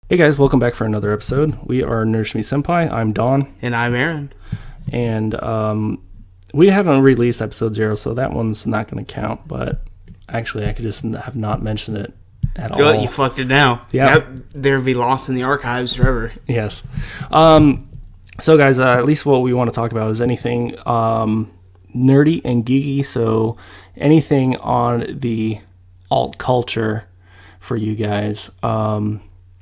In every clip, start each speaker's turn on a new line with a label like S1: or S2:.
S1: Hey guys, welcome back for another episode. We are Nerdish Me Senpai. I'm Don.
S2: And I'm Aaron.
S1: And we haven't released episode 0, so that one's not going to count. But actually, I could just have not mentioned it at all.
S2: You fucked it now.
S1: Yeah.
S2: They'll be lost in the archives forever.
S1: Yes. So guys, at least what we want to talk about is anything nerdy and geeky. So anything on the alt culture for you guys.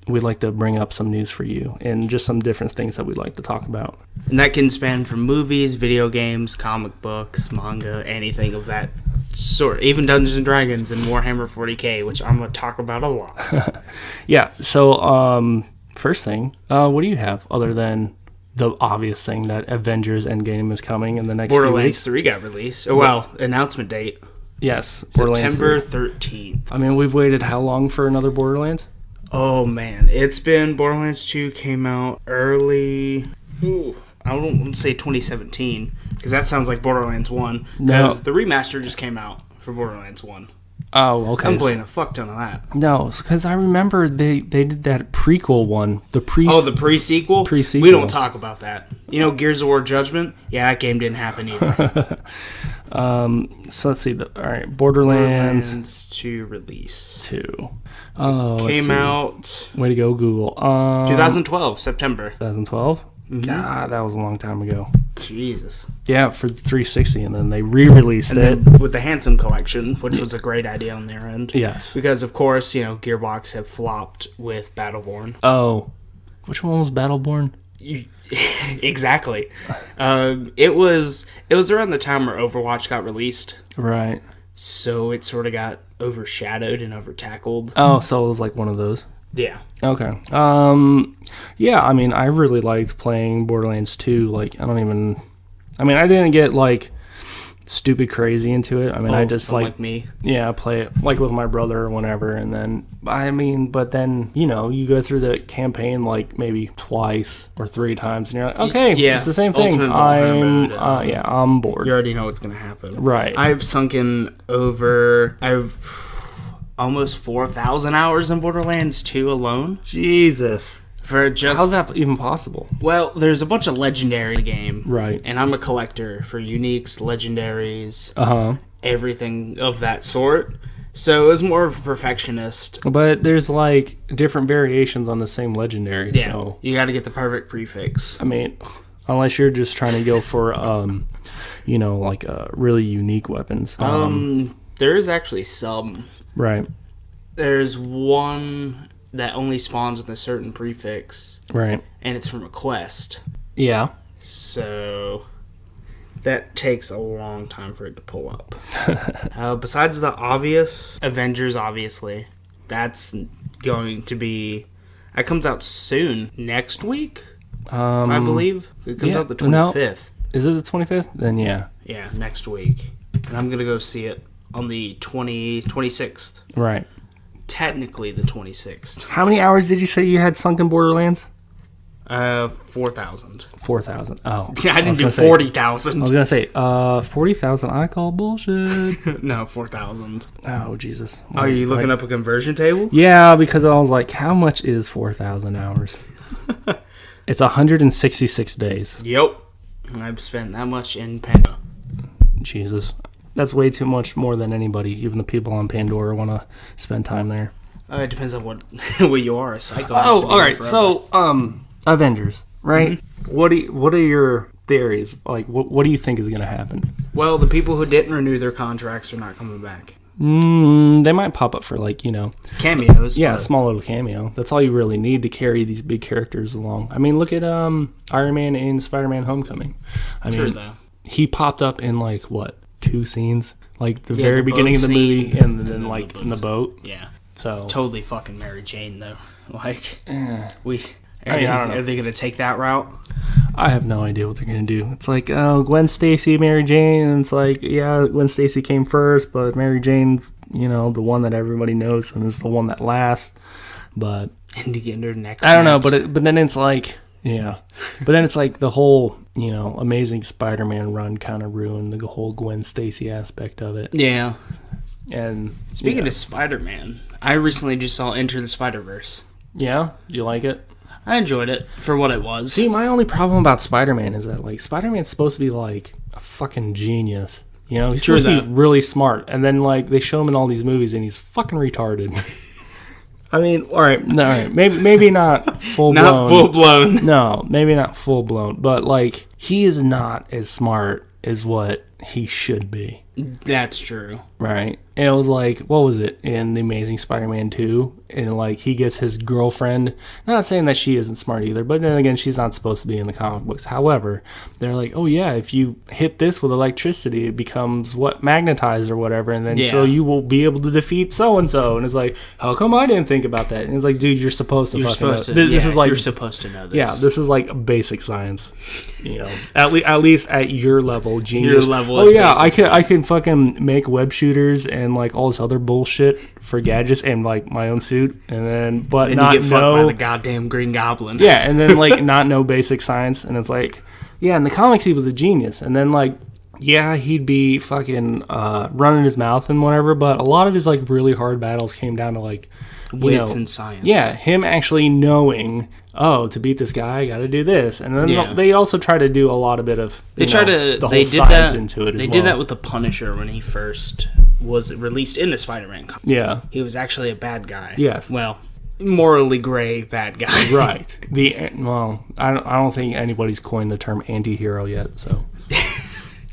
S1: We'd like to bring up some news for you and just some different things that we'd like to talk about.
S2: And that can span from movies, video games, comic books, manga, anything of that sort. Even Dungeons & Dragons and Warhammer 40k, which I'm going to talk about a lot.
S1: Yeah, so first thing, what do you have other than the obvious thing that Avengers Endgame is coming in the next
S2: Borderlands
S1: few weeks?
S2: 3 got released. Oh, well, announcement date.
S1: Yes.
S2: September 13th.
S1: I mean, we've waited how long for another Borderlands?
S2: Oh, man. It's been... Borderlands 2 came out early... I don't want to say 2017, because that sounds like Borderlands 1. Because the remaster just came out for Borderlands 1.
S1: Oh, okay.
S2: I'm playing a fuck ton of that.
S1: No, because I remember they did that prequel one.
S2: The pre-sequel?
S1: Pre-sequel.
S2: We don't talk about that. You know, Gears of War Judgment? Yeah, that game didn't happen either.
S1: So let's see. All right, Borderlands
S2: 2 release.
S1: 2. Oh,
S2: came out...
S1: Way to go, Google.
S2: 2012, September.
S1: 2012? Mm-hmm. God, that was a long time ago.
S2: Jesus.
S1: Yeah, for the 360, and then they re-released it.
S2: Then with the Handsome Collection, which was a great idea on their end.
S1: Yes.
S2: Because, of course, you know, Gearbox have flopped with Battleborn.
S1: Oh. Which one was Battleborn?
S2: Exactly. It was around the time where Overwatch got released.
S1: Right.
S2: So it sort of got overshadowed and overtackled.
S1: Oh, so it was like one of those?
S2: Yeah.
S1: Okay. Yeah, I mean, I really liked playing Borderlands 2. Like, I didn't get, like, stupid crazy into it. I mean, I just, like
S2: me.
S1: Yeah, I play it, like, with my brother or whenever, and then, but then, you know, you go through the campaign, like, maybe twice or 3 times, and you're like, okay, it's the same thing. I'm bored.
S2: You already know what's going to happen.
S1: Right.
S2: I've almost 4,000 hours in Borderlands 2 alone.
S1: Jesus. How's that even possible?
S2: Well, there's a bunch of legendary in the game.
S1: Right.
S2: And I'm a collector for uniques, legendaries, everything of that sort. So it was more of a perfectionist.
S1: But there's, like, different variations on the same legendary.
S2: Yeah,
S1: so
S2: you got to get the perfect prefix.
S1: I mean, unless you're just trying to go for, you know, like, really unique weapons.
S2: There is actually some...
S1: Right.
S2: There's one that only spawns with a certain prefix.
S1: Right.
S2: And it's from a quest.
S1: Yeah.
S2: So that takes a long time for it to pull up. Besides the obvious, Avengers, obviously. That's going to be... That comes out soon. Next week, I believe. It comes out the 25th.
S1: No. Is it the 25th? Then yeah.
S2: Yeah, next week. And I'm going to go see it on the 26th.
S1: Right.
S2: Technically the 26th.
S1: How many hours did you say you had sunk in Borderlands?
S2: 4,000.
S1: 4,000. Oh.
S2: Yeah, I didn't do 40,000.
S1: I was going to say, 40,000 I call bullshit.
S2: No, 4,000.
S1: Oh, Jesus.
S2: Are you looking up a conversion table?
S1: Yeah, because I was like, how much is 4,000 hours? It's 166 days.
S2: Yep. I've spent that much in Panda.
S1: Jesus. That's way too much more than anybody, even the people on Pandora, want to spend time there.
S2: It depends on what you are, a psycho.
S1: Oh, all right. So, Avengers, right? Mm-hmm. What are your theories? Like, what do you think is going to happen?
S2: Well, the people who didn't renew their contracts are not coming back.
S1: They might pop up for, like, you know...
S2: cameos.
S1: Yeah, a small little cameo. That's all you really need to carry these big characters along. I mean, look at Iron Man in Spider-Man Homecoming.
S2: True, though.
S1: He popped up in, like, what? 2 scenes, like the very beginning of the movie, and then like in the boat.
S2: Yeah.
S1: So
S2: totally fucking Mary Jane though. Like
S1: I
S2: don't know. Are they gonna take that route?
S1: I have no idea what they're gonna do. It's like, oh, Gwen Stacy, Mary Jane, and it's like, yeah, Gwen Stacy came first, but Mary Jane's, you know, the one that everybody knows and is the one that lasts. But
S2: and to get her next.
S1: I don't know, but then it's like. Yeah. But then it's like the whole, you know, Amazing Spider-Man run kind of ruined the whole Gwen Stacy aspect of it.
S2: Yeah.
S1: And
S2: speaking of Spider-Man, I recently just saw Enter the Spider-Verse.
S1: Yeah? Do you like it?
S2: I enjoyed it for what it was.
S1: See, my only problem about Spider-Man is that, like, Spider-Man's supposed to be, like, a fucking genius. You know, he's supposed to be really smart. And then, like, they show him in all these movies, and he's fucking retarded. I mean, all right, maybe not full-blown.
S2: Not full-blown.
S1: No, maybe not full-blown. But, like, he is not as smart as what he should be.
S2: That's true.
S1: Right? And it was like, what was it in The Amazing Spider-Man 2? And like, he gets his girlfriend. Not saying that she isn't smart either, but then again, she's not supposed to be in the comic books. However, they're like, oh yeah, if you hit this with electricity, it becomes magnetized or whatever, and then so you will be able to defeat so and so. And it's like, how come I didn't think about that? And it's like, dude, you're supposed to fucking know. This is like,
S2: you're supposed to know this.
S1: Yeah, this is like basic science. You know, at least at your level, genius.
S2: Your level.
S1: Oh yeah, I can fucking make web shooters and like all this other bullshit for gadgets and like my own suit, and then
S2: and
S1: not
S2: you get fucked
S1: know
S2: by the goddamn Green Goblin.
S1: Yeah, and then like not know basic science, and it's like, yeah, in the comics he was a genius, and then like, yeah, he'd be fucking running his mouth and whatever, but a lot of his like really hard battles came down to like
S2: wits and science.
S1: Yeah, him actually knowing, oh, to beat this guy, I got to do this, and then they also try to do a lot of bit of
S2: they did that into it. They did that with the Punisher when he first was released in the Spider-Man comic.
S1: Yeah,
S2: he was actually a bad guy.
S1: Yes,
S2: well, morally gray bad guy.
S1: Right. I don't think anybody's coined the term anti-hero yet. So,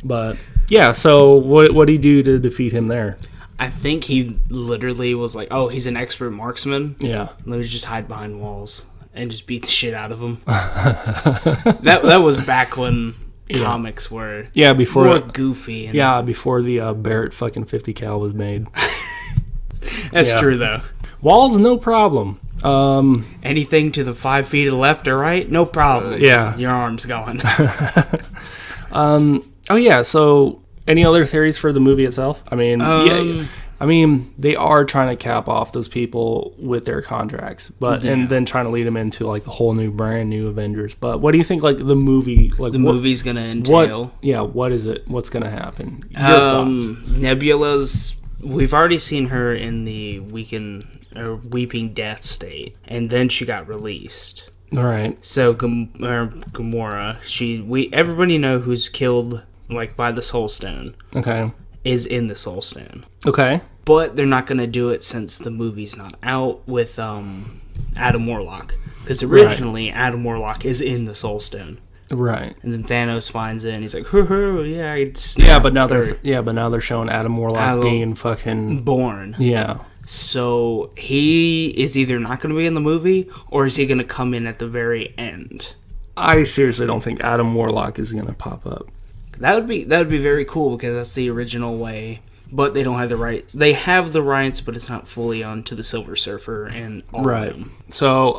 S1: but yeah. So what did he do to defeat him there?
S2: I think he literally was like, oh, he's an expert marksman.
S1: Yeah.
S2: Let me just hide behind walls and just beat the shit out of him. that was back when comics were
S1: before
S2: more goofy.
S1: And before the Barrett fucking 50 cal was made.
S2: That's true, though.
S1: Walls, no problem.
S2: Anything to the 5 feet to the left or right, no problem. Your arm's going.
S1: Oh, yeah, so any other theories for the movie itself? I mean, they are trying to cap off those people with their contracts, but and then trying to lead them into like the whole new, brand new Avengers. But what do you think? Like the movie, like
S2: movie's gonna entail?
S1: What is it? What's gonna happen?
S2: Nebula's. We've already seen her in the weeping death state, and then she got released.
S1: All right.
S2: So Gamora, everybody know who's killed. Like by the Soul Stone.
S1: Okay.
S2: Is in the Soul Stone.
S1: Okay.
S2: But they're not going to do it since the movie's not out with Adam Warlock. Because originally Adam Warlock is in the Soul Stone.
S1: Right.
S2: And then Thanos finds it and he's like, hoo, yeah, I'd snap.
S1: But now they're showing Adam Warlock being fucking
S2: born.
S1: Yeah.
S2: So he is either not going to be in the movie or is he going to come in at the very end?
S1: I seriously don't think Adam Warlock is going to pop up.
S2: That would be very cool because that's the original way, but they don't have the right. They have the rights, but it's not fully on to the Silver Surfer and all of them.
S1: So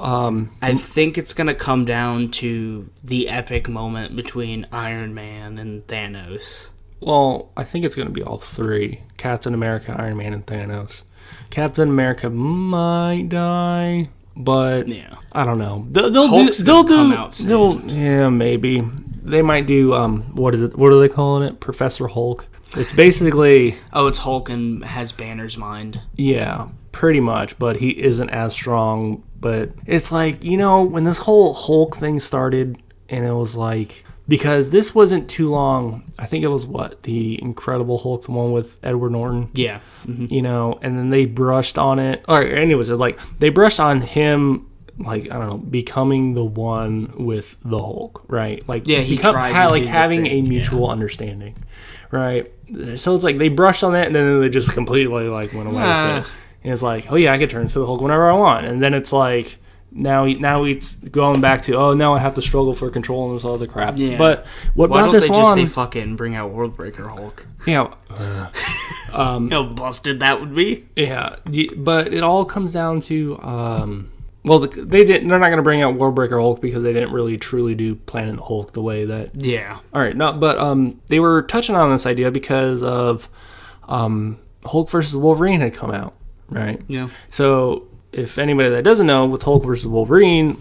S2: I think it's gonna come down to the epic moment between Iron Man and Thanos.
S1: Well, I think it's gonna be all three: Captain America, Iron Man, and Thanos. Captain America might die, but I don't know. They'll come out soon. Maybe. They might do, what is it? What are they calling it? Professor Hulk. It's basically...
S2: Oh, it's Hulk and has Banner's mind.
S1: Yeah, pretty much, but he isn't as strong. But it's like, when this whole Hulk thing started, and it was like... Because this wasn't too long. I think it was, the Incredible Hulk, the one with Edward Norton?
S2: Yeah.
S1: Mm-hmm. And then they brushed on it. Or anyways, they brushed on him... Like, I don't know, becoming the one with the Hulk, right? Like, having a mutual understanding, right? So it's like they brushed on that, and then they just completely went away with it. And it's like, oh yeah, I could turn to the Hulk whenever I want, and then it's like now it's going back to now I have to struggle for control and this other crap. Yeah. But
S2: why don't they just say fucking bring out Worldbreaker Hulk?
S1: Yeah.
S2: How busted that would be.
S1: Yeah, but it all comes down to. Well, they're not going to bring out Worldbreaker Hulk because they didn't really truly do Planet Hulk the way that...
S2: Yeah.
S1: All right, but they were touching on this idea because of Hulk versus Wolverine had come out, right?
S2: Yeah.
S1: So, if anybody that doesn't know, with Hulk versus Wolverine's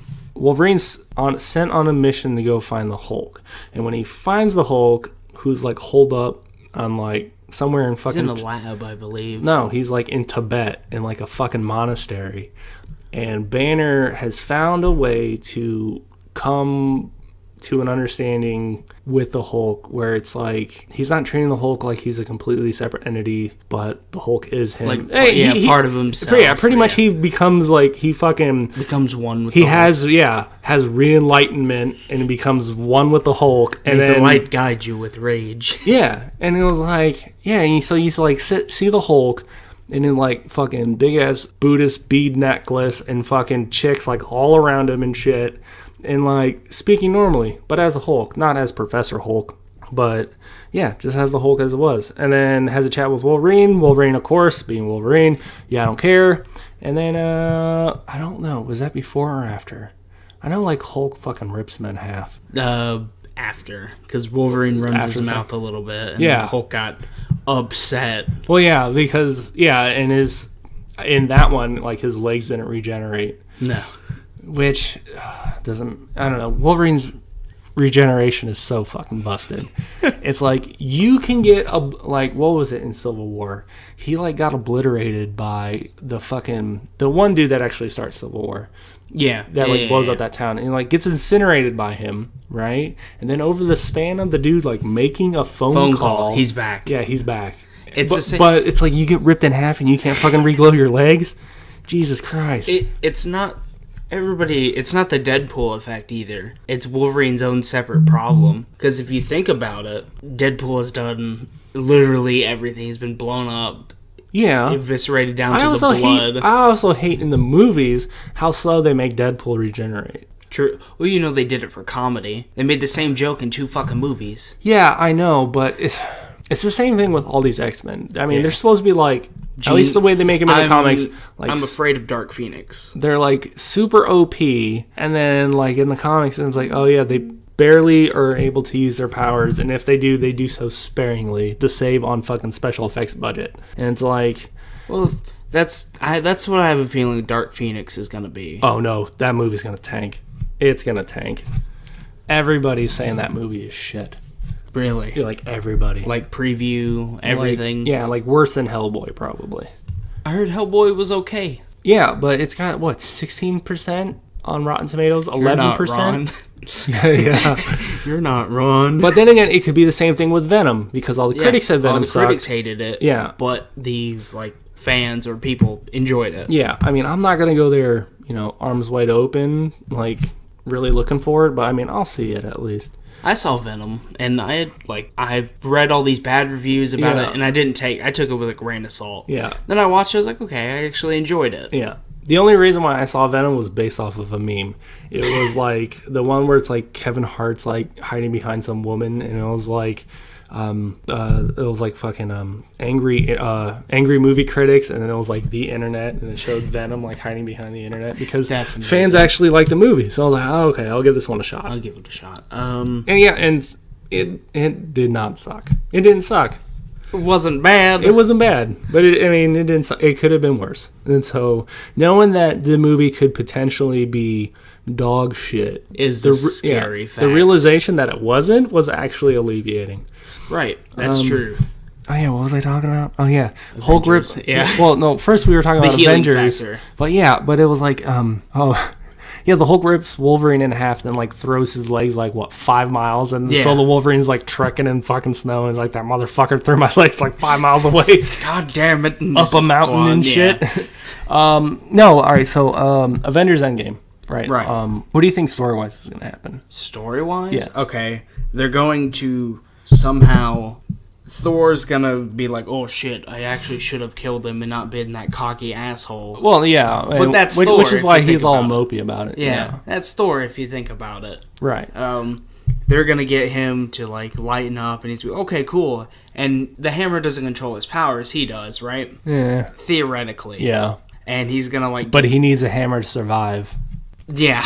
S1: sent on a mission to go find the Hulk. And when he finds the Hulk, who's holed up on somewhere in fucking...
S2: He's in a lab, I believe.
S1: No, he's in Tibet in a fucking monastery. And Banner has found a way to come to an understanding with the Hulk where it's like he's not treating the Hulk like he's a completely separate entity, but the Hulk is him.
S2: Like, hey, part of himself.
S1: Yeah, pretty much he becomes like he
S2: becomes one with
S1: the
S2: Hulk.
S1: Has re-enlightenment and becomes one with the Hulk. And
S2: May
S1: then
S2: the light guide you with rage.
S1: Yeah, and it was like, and so you used to like see the Hulk and then like fucking big ass Buddhist bead necklace and fucking chicks like all around him and shit. And like speaking normally, but as a Hulk, not as Professor Hulk, but yeah, just as the Hulk as it was. And then has a chat with Wolverine. Wolverine, of course, being Wolverine. Yeah, I don't care. And then I don't know, was that before or after? I know like Hulk fucking rips him in half.
S2: After, because Wolverine runs his mouth a little bit, and Hulk got upset.
S1: Well, yeah, because and in that one, like his legs didn't regenerate.
S2: No.
S1: Which doesn't, I don't know. Wolverine's regeneration is so fucking busted. It's like you can get like, what was it in Civil War? He like got obliterated by the one dude that actually starts Civil War.
S2: Yeah.
S1: That like blows up that town and like gets incinerated by him, right? And then over the span of the dude like making a phone call,
S2: he's back.
S1: Yeah, he's back.
S2: But
S1: it's like you get ripped in half and you can't fucking regrow your legs. Jesus Christ.
S2: It's not everybody. It's not the Deadpool effect either. It's Wolverine's own separate problem. Because if you think about it, Deadpool has done literally everything. He's been blown up.
S1: Yeah.
S2: Eviscerated down to the blood.
S1: I also hate in the movies how slow they make Deadpool regenerate.
S2: True. Well, they did it for comedy. They made the same joke in 2 fucking movies.
S1: Yeah, I know, but it's the same thing with all these X-Men. I mean, they're supposed to be like, at least the way they make them in the comics. Like,
S2: I'm afraid of Dark Phoenix.
S1: They're like super OP, and then like in the comics, it's like, oh yeah, they barely are able to use their powers, and if they do so sparingly to save on fucking special effects budget. And it's like,
S2: well, that's what I have a feeling Dark Phoenix is gonna be.
S1: Oh no, that movie's gonna tank. It's gonna tank. Everybody's saying that movie is shit.
S2: Really?
S1: Like everybody.
S2: Like preview, everything.
S1: Like, like worse than Hellboy probably.
S2: I heard Hellboy was okay.
S1: Yeah, but it's got 16% on Rotten Tomatoes, 11%.
S2: Yeah. You're not wrong.
S1: But then again, it could be the same thing with Venom because all the critics said Venom sucked.
S2: All the critics hated it.
S1: Yeah.
S2: But the fans or people enjoyed it.
S1: Yeah. I mean, I'm not going to go there, arms wide open, like really looking for it, but I mean, I'll see it at least.
S2: I saw Venom, and I read all these bad reviews about it, and I took it with a grain of salt.
S1: Yeah.
S2: Then I watched it, I was like, okay, I actually enjoyed it.
S1: Yeah. The only reason why I saw Venom was based off of a meme. It was like the one where it's like Kevin Hart's like hiding behind some woman, and it was like fucking angry movie critics, and then it was like the internet, and it showed Venom like hiding behind the internet because fans actually like the movie. So I was like, oh, okay, I'll give this one a shot.
S2: I'll give it a shot.
S1: And it did not suck. It didn't suck.
S2: It wasn't bad.
S1: It wasn't bad, but it didn't. It could have been worse. And so knowing that the movie could potentially be dog shit
S2: is the scary fact.
S1: The realization that it wasn't was actually alleviating.
S2: Right, that's true.
S1: Oh yeah, what was I talking about? Oh yeah, Avengers. Hulk rips.
S2: Yeah.
S1: Well, no, first we were talking about Avengers.
S2: Factor.
S1: But it was like the Hulk rips Wolverine in half, then like throws his legs 5 miles, and so the Wolverine's like trekking in fucking snow, and it's like that motherfucker threw my legs 5 miles away.
S2: God damn it!
S1: Up a mountain and shit. No, all right. So Avengers Endgame. Right. What do you think story-wise is going to happen?
S2: Story-wise?
S1: Yeah.
S2: Okay. They're going to somehow... Thor's going to be like, oh, shit, I actually should have killed him and not been that cocky asshole.
S1: Well, yeah.
S2: But that's Thor,
S1: which is why he's all mopey about it.
S2: Yeah. That's Thor if you think about it.
S1: Right.
S2: They're going to get him to, lighten up, and he's like, okay, cool. And the hammer doesn't control his powers. He does, right?
S1: Yeah.
S2: Theoretically.
S1: Yeah.
S2: And he's going to,
S1: But he needs a hammer to survive.
S2: Yeah.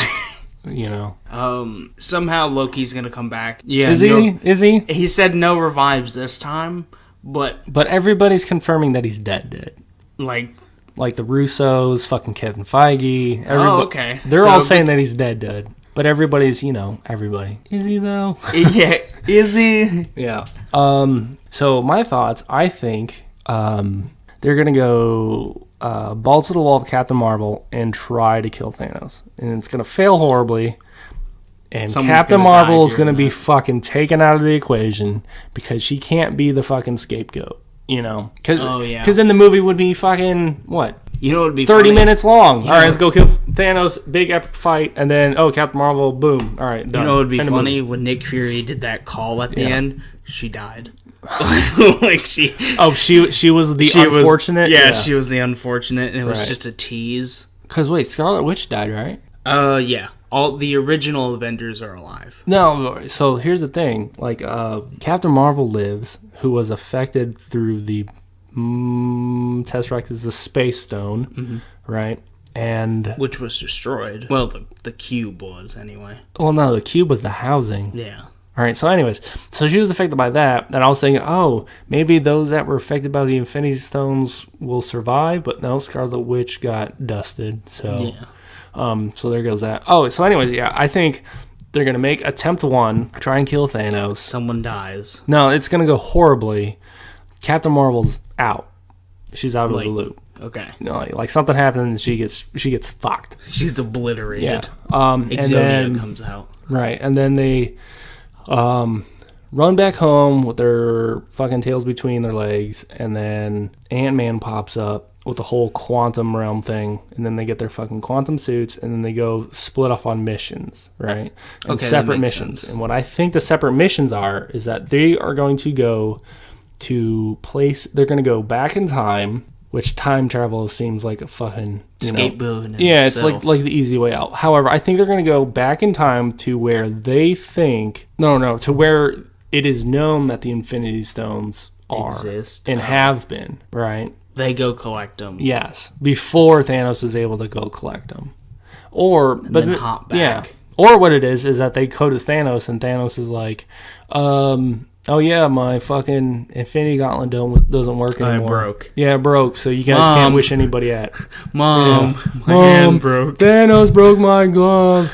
S2: Somehow Loki's gonna come back. Yeah.
S1: Is he?
S2: He said no revives this time, but
S1: everybody's confirming that he's dead. Like the Russos, fucking Kevin Feige.
S2: Okay.
S1: They're all saying that he's dead. But everybody's, everybody. Is he though?
S2: Yeah. Is he?
S1: Yeah. So my thoughts, I think they're gonna go balls to the wall of Captain Marvel and try to kill Thanos. And it's going to fail horribly. And Captain Marvel is going to be fucking taken out of the equation because she can't be the fucking scapegoat, you know? Because then the movie would be fucking, what?
S2: You know, it would be
S1: 30
S2: funny?
S1: minutes long. All right, let's go kill Thanos, big epic fight, and then, Captain Marvel, boom. All right, done.
S2: You know, it would be funny when Nick Fury did that call at the end, she died. she
S1: was the unfortunate?
S2: She was the unfortunate, and it was just a tease.
S1: Because, wait, Scarlet Witch died, right?
S2: Yeah. All the original Avengers are alive.
S1: No, so here's the thing. Like, Captain Marvel lives, who was affected through the Tesseract is the Space Stone, right? And
S2: which was destroyed. Well, the cube was, anyway.
S1: Well, no, the cube was the housing.
S2: Yeah.
S1: All right, so anyways, so she was affected by that, and I was thinking, maybe those that were affected by the Infinity Stones will survive, but no, Scarlet Witch got dusted, so... Yeah. So there goes that. So anyways, I think they're going to make attempt 1, try and kill Thanos.
S2: Someone dies.
S1: No, it's going to go horribly. Captain Marvel's out. She's out of the loop.
S2: Okay.
S1: Like something happens and she gets fucked.
S2: She's obliterated.
S1: Yeah.
S2: Exodia comes out.
S1: Right. And then they run back home with their fucking tails between their legs, and then Ant-Man pops up with the whole quantum realm thing, and then they get their fucking quantum suits, and then they go split off on missions, right? And separate missions. Sense. And what I think the separate missions is that they are going to go to they're going to go back in time, which time travel seems like a fucking
S2: scapegoat.
S1: Yeah, it's like the easy way out. However, I think they're going to go back in time to where they think to where it is known that the Infinity Stones exist and have been, right?
S2: They go collect them.
S1: Yes, before Thanos is able to go collect them,
S2: then hop back.
S1: Yeah, or what it is that they go to Thanos, and Thanos is like, "Oh yeah, my fucking Infinity Gauntlet doesn't work anymore.
S2: I broke.
S1: Yeah, it broke. So you guys can't wish anybody at.
S2: Mom, my hand broke.
S1: Thanos broke my glove.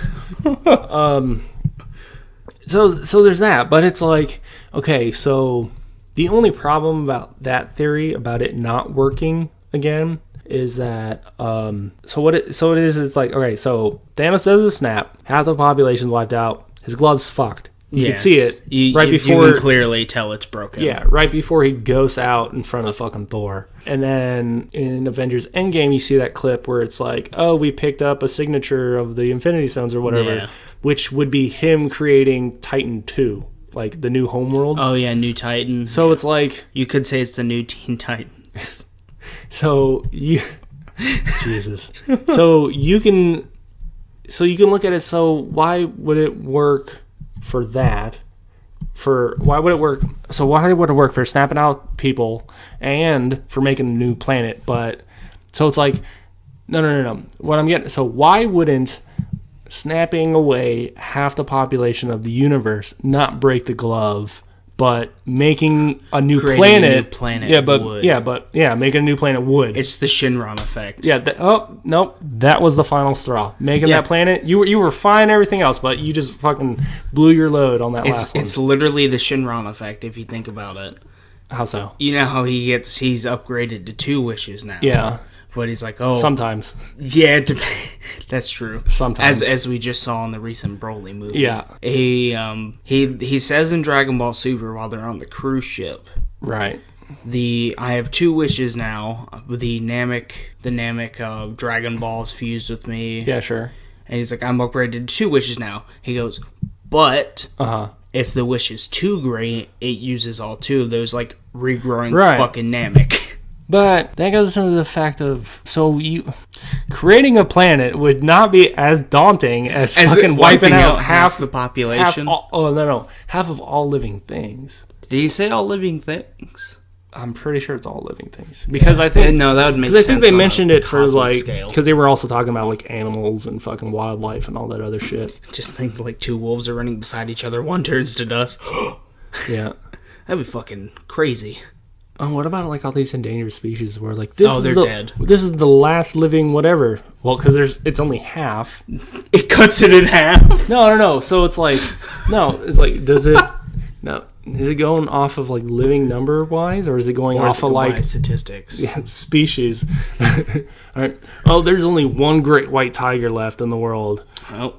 S1: So there's that, but it's like, okay, so the only problem about that theory about it not working again is that it's like, okay, so Thanos does a snap, half the population's wiped out, his glove's fucked. You can see it before.
S2: You can clearly tell it's broken.
S1: Yeah, right before he goes out in front of fucking Thor. And then in Avengers Endgame, you see that clip where it's like, we picked up a signature of the Infinity Stones or whatever, which would be him creating Titan 2, like the new homeworld.
S2: Oh yeah, New Titan.
S1: So it's like,
S2: you could say it's the new Teen Titans.
S1: Jesus. So you can look at it. So why would it work? For that, why would it work? So why would it work for snapping out people and for making a new planet? But so it's like, no. What I'm getting, so why wouldn't snapping away half the population of the universe not break the glove, but making a new planet would. Making a new planet would.
S2: It's the Shinron effect.
S1: Yeah. Nope. That was the final straw. Making that planet. You were fine, everything else, but you just fucking blew your load on that last one.
S2: It's literally the Shinron effect if you think about it.
S1: How so?
S2: You know how he's upgraded to 2 wishes now.
S1: Yeah.
S2: But he's like,
S1: sometimes.
S2: Yeah, that's true.
S1: Sometimes.
S2: As we just saw in the recent Broly movie.
S1: Yeah.
S2: He says in Dragon Ball Super while they're on the cruise ship.
S1: Right.
S2: I have 2 wishes now. The Namek Dragon Balls fused with me.
S1: Yeah, sure.
S2: And he's like, I'm upgraded to 2 wishes now. He goes, but if the wish is too great, it uses all 2 of those, like, regrowing fucking Namek.
S1: But that goes into the fact of, creating a planet would not be as daunting as fucking wiping out half
S2: the population.
S1: Half of all living things.
S2: Did he say all living things?
S1: I'm pretty sure it's all living things, because I think
S2: that would make sense.
S1: I think they mentioned it for
S2: scale.
S1: Because they were also talking about like animals and fucking wildlife and all that other shit.
S2: Just think like 2 wolves are running beside each other, one turns to dust.
S1: Yeah,
S2: that'd be fucking crazy.
S1: Oh, what about like all these endangered species where like they're
S2: dead.
S1: This is the last living whatever. Well, because it's only half.
S2: It cuts it in half.
S1: No. So it's like does it? No. Is it going off of like living number wise, or is it going off of like
S2: statistics?
S1: Yeah, species. All right. Oh, there's only one great white tiger left in the world,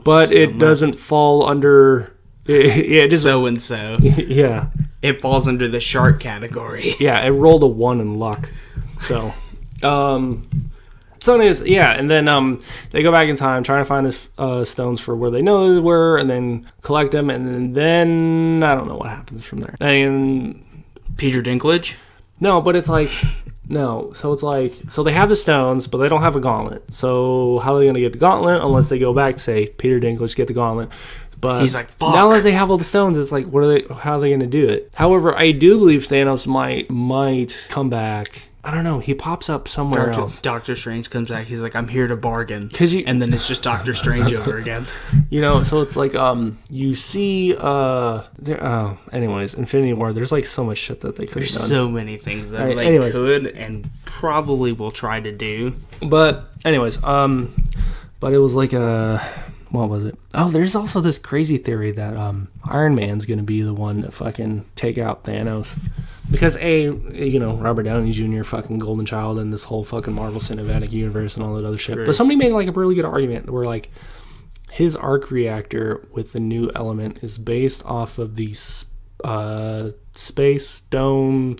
S1: but it doesn't fall under. It just
S2: so and so.
S1: Yeah.
S2: It falls under the shark category.
S1: Yeah, it rolled a 1 in luck. So, anyways, yeah, and then they go back in time trying to find the stones for where they know they were, and then collect them, and then I don't know what happens from there. And
S2: Peter Dinklage?
S1: No, but it's like no. So it's like they have the stones, but they don't have a gauntlet. So how are they going to get the gauntlet unless they go back to say Peter Dinklage get the gauntlet? But
S2: he's like, fuck.
S1: Now that they have all the stones, it's like, how are they going to do it? However, I do believe Thanos might come back. I don't know. He pops up somewhere else.
S2: Doctor Strange comes back. He's like, I'm here to bargain.
S1: And
S2: then it's just Doctor Strange over again.
S1: So it's like, you see, anyways, Infinity War, there's like so much shit that they could have done.
S2: There's so many things that they could and probably will try to do.
S1: But anyways, but it was like what was it? Oh, there's also this crazy theory that Iron Man's going to be the one to fucking take out Thanos. Because Robert Downey Jr. fucking golden child and this whole fucking Marvel Cinematic Universe and all that other shit. Sure. But somebody made like a really good argument where like his arc reactor with the new element is based off of the space stone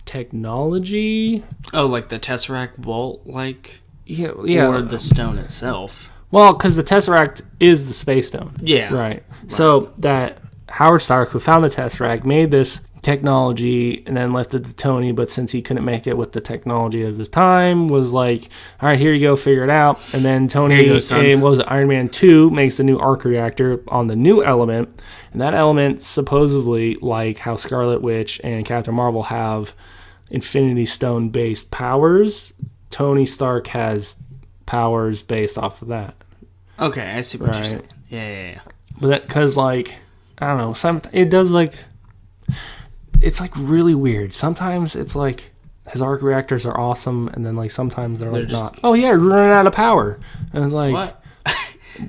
S1: technology.
S2: Oh, like the Tesseract Vault, like?
S1: Yeah.
S2: Or the stone itself.
S1: Well, because the Tesseract is the Space Stone.
S2: Yeah.
S1: Right. So that Howard Stark, who found the Tesseract, made this technology and then left it to Tony, but since he couldn't make it with the technology of his time, was like, all right, here you go, figure it out. And then Tony, Iron Man 2 makes the new arc reactor on the new element. And that element, supposedly, like how Scarlet Witch and Captain Marvel have Infinity Stone-based powers, Tony Stark has powers based off of that.
S2: Okay, I see what you're saying. Yeah.
S1: But that, because, like, I don't know, it does, like, it's, like, really weird. Sometimes it's, like, his arc reactors are awesome, and then, like, sometimes they're like, just not. Oh, yeah, we're running out of power. And it's like,
S2: what?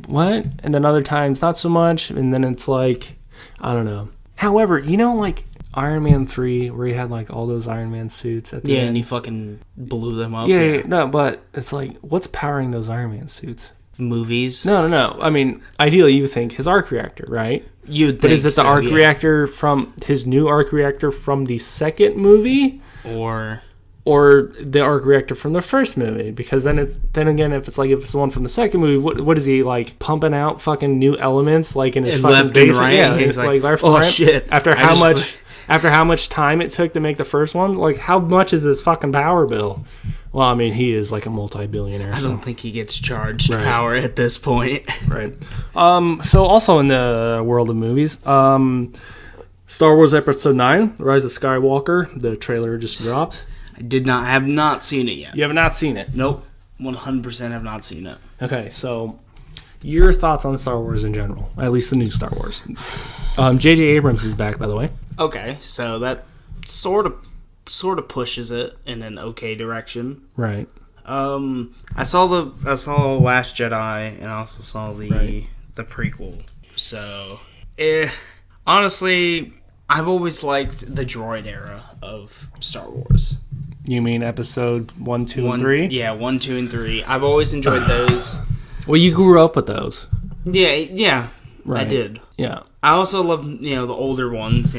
S1: What? And then other times, not so much, and then it's, like, I don't know. However, like, Iron Man 3, where he had, like, all those Iron Man suits at the end.
S2: And he fucking blew them up.
S1: Yeah, no, but it's like, what's powering those Iron Man suits?
S2: Movies?
S1: No. I mean, ideally, you think his arc reactor, right?
S2: You'd think.
S1: But is it the arc reactor from his new arc reactor from the second movie,
S2: or
S1: the arc reactor from the first movie? Because then if it's the one from the second movie, what is he like pumping out fucking new elements like in his fucking basement?
S2: Right.
S1: Yeah,
S2: he's like
S1: left
S2: oh
S1: right.
S2: Shit!
S1: After how much time it took to make the first one, like how much is his fucking power bill? Well, I mean, he is like a multi-billionaire.
S2: I don't think he gets charged power at this point.
S1: Right. So also in the world of movies, Star Wars Episode 9, The Rise of Skywalker, the trailer just dropped.
S2: I have not seen it yet.
S1: You have not seen it?
S2: Nope. 100% have not seen it.
S1: Okay, so your thoughts on Star Wars in general, at least the new Star Wars. J.J. Abrams is back, by the way.
S2: Okay, so that sort of pushes it in an okay direction.
S1: Right.
S2: I saw Last Jedi and I also saw the prequel. So, honestly, I've always liked the droid era of Star Wars.
S1: You mean episode 1, 2, and 3?
S2: Yeah, 1, 2, and 3. I've always enjoyed those.
S1: Well, you grew up with those.
S2: Yeah. Right. I did.
S1: Yeah.
S2: I also love, the older ones,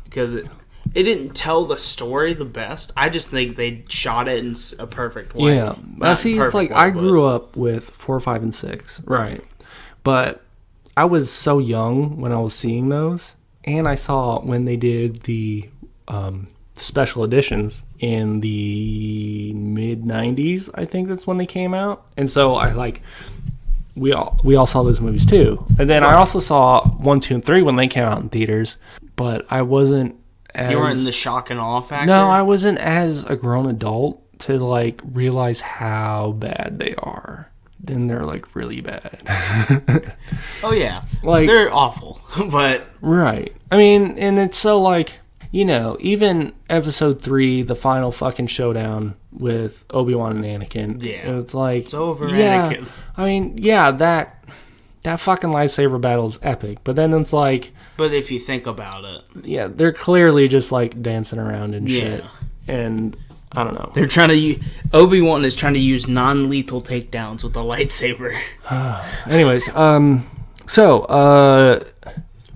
S2: because it didn't tell the story the best. I just think they shot it in a perfect way.
S1: Yeah. It's like I grew up with 4, 5, and 6. Right. But I was so young when I was seeing those, and I saw when they did the special editions in the mid-90s, I think that's when they came out. And so we all saw those movies too. And then I also saw 1, 2, and 3 when they came out in theaters, but I wasn't as...
S2: You weren't in the shock and awe factor?
S1: No, I wasn't as a grown adult to realize how bad they are. Then they're really bad.
S2: Oh yeah. They're awful, but...
S1: Right. I mean, and it's so even episode 3, the final fucking showdown with Obi-Wan and Anakin.
S2: Yeah.
S1: It's
S2: over
S1: Anakin. I mean, that fucking lightsaber battle is epic. But then it's
S2: But if you think about it,
S1: yeah, they're clearly just like dancing around and shit. And I don't know.
S2: They're trying to Obi-Wan is trying to use non-lethal takedowns with a lightsaber.
S1: Anyways,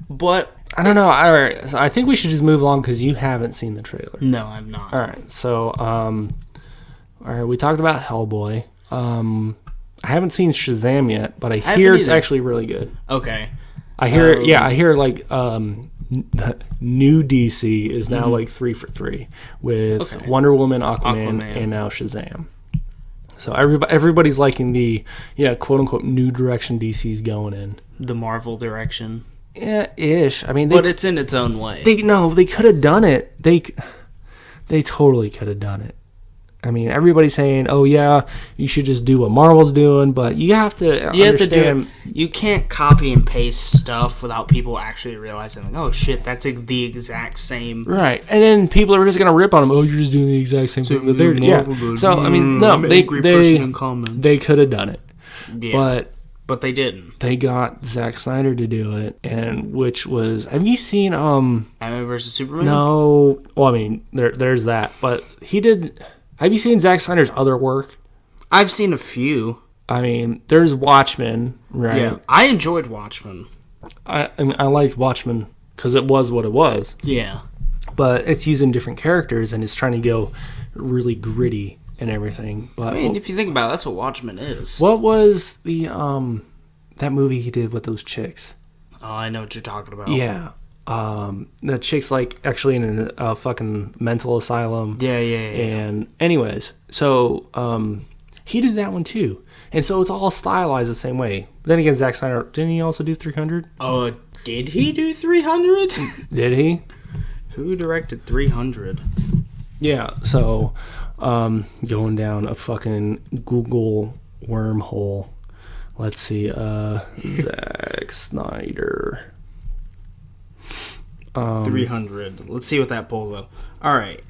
S2: but
S1: I don't know. All right, so I think we should just move along because you haven't seen the trailer.
S2: No, I'm not.
S1: All right, so all right, we talked about Hellboy. I haven't seen Shazam yet, but I hear it's actually really good.
S2: Okay.
S1: I hear like new DC is now like 3 for 3 with Wonder Woman, Aquaman, and now Shazam. So everybody's liking the quote unquote new direction DC's going in.
S2: The Marvel direction.
S1: Yeah, ish. I mean,
S2: but it's in its own way.
S1: They could have done it. They totally could have done it. I mean, everybody's saying, "Oh yeah, you should just do what Marvel's doing," but you have to understand.
S2: You can't copy and paste stuff without people actually realizing, like, "Oh shit, that's the exact same."
S1: Right, and then people are just gonna rip on them. Oh, you're just doing the exact same thing that they're doing. So I mean, no, they could have done it,
S2: but they didn't.
S1: They got Zack Snyder to do it, and which was. Have you seen
S2: Batman vs Superman?
S1: No, well, I mean, there's that, but he did. Have you seen Zack Snyder's other work?
S2: I've seen a few.
S1: I mean, there's Watchmen, right?
S2: Yeah, I enjoyed Watchmen.
S1: I liked Watchmen because it was what it was.
S2: Yeah.
S1: But it's using different characters and it's trying to go really gritty and everything. But,
S2: I mean, if you think about it, that's what Watchmen is.
S1: What was the that movie he did with those chicks?
S2: Oh, I know what you're talking about.
S1: Yeah. The chick's like actually in a fucking mental asylum.
S2: Yeah.
S1: And anyways, so he did that one too, and so it's all stylized the same way. But then again, Zack Snyder, didn't he also do 300?
S2: Oh, did he do 300?
S1: Did he?
S2: Who directed 300?
S1: Yeah. So, going down a fucking Google wormhole. Let's see. Zack Snyder.
S2: 300. Let's see what that pulls up. All right.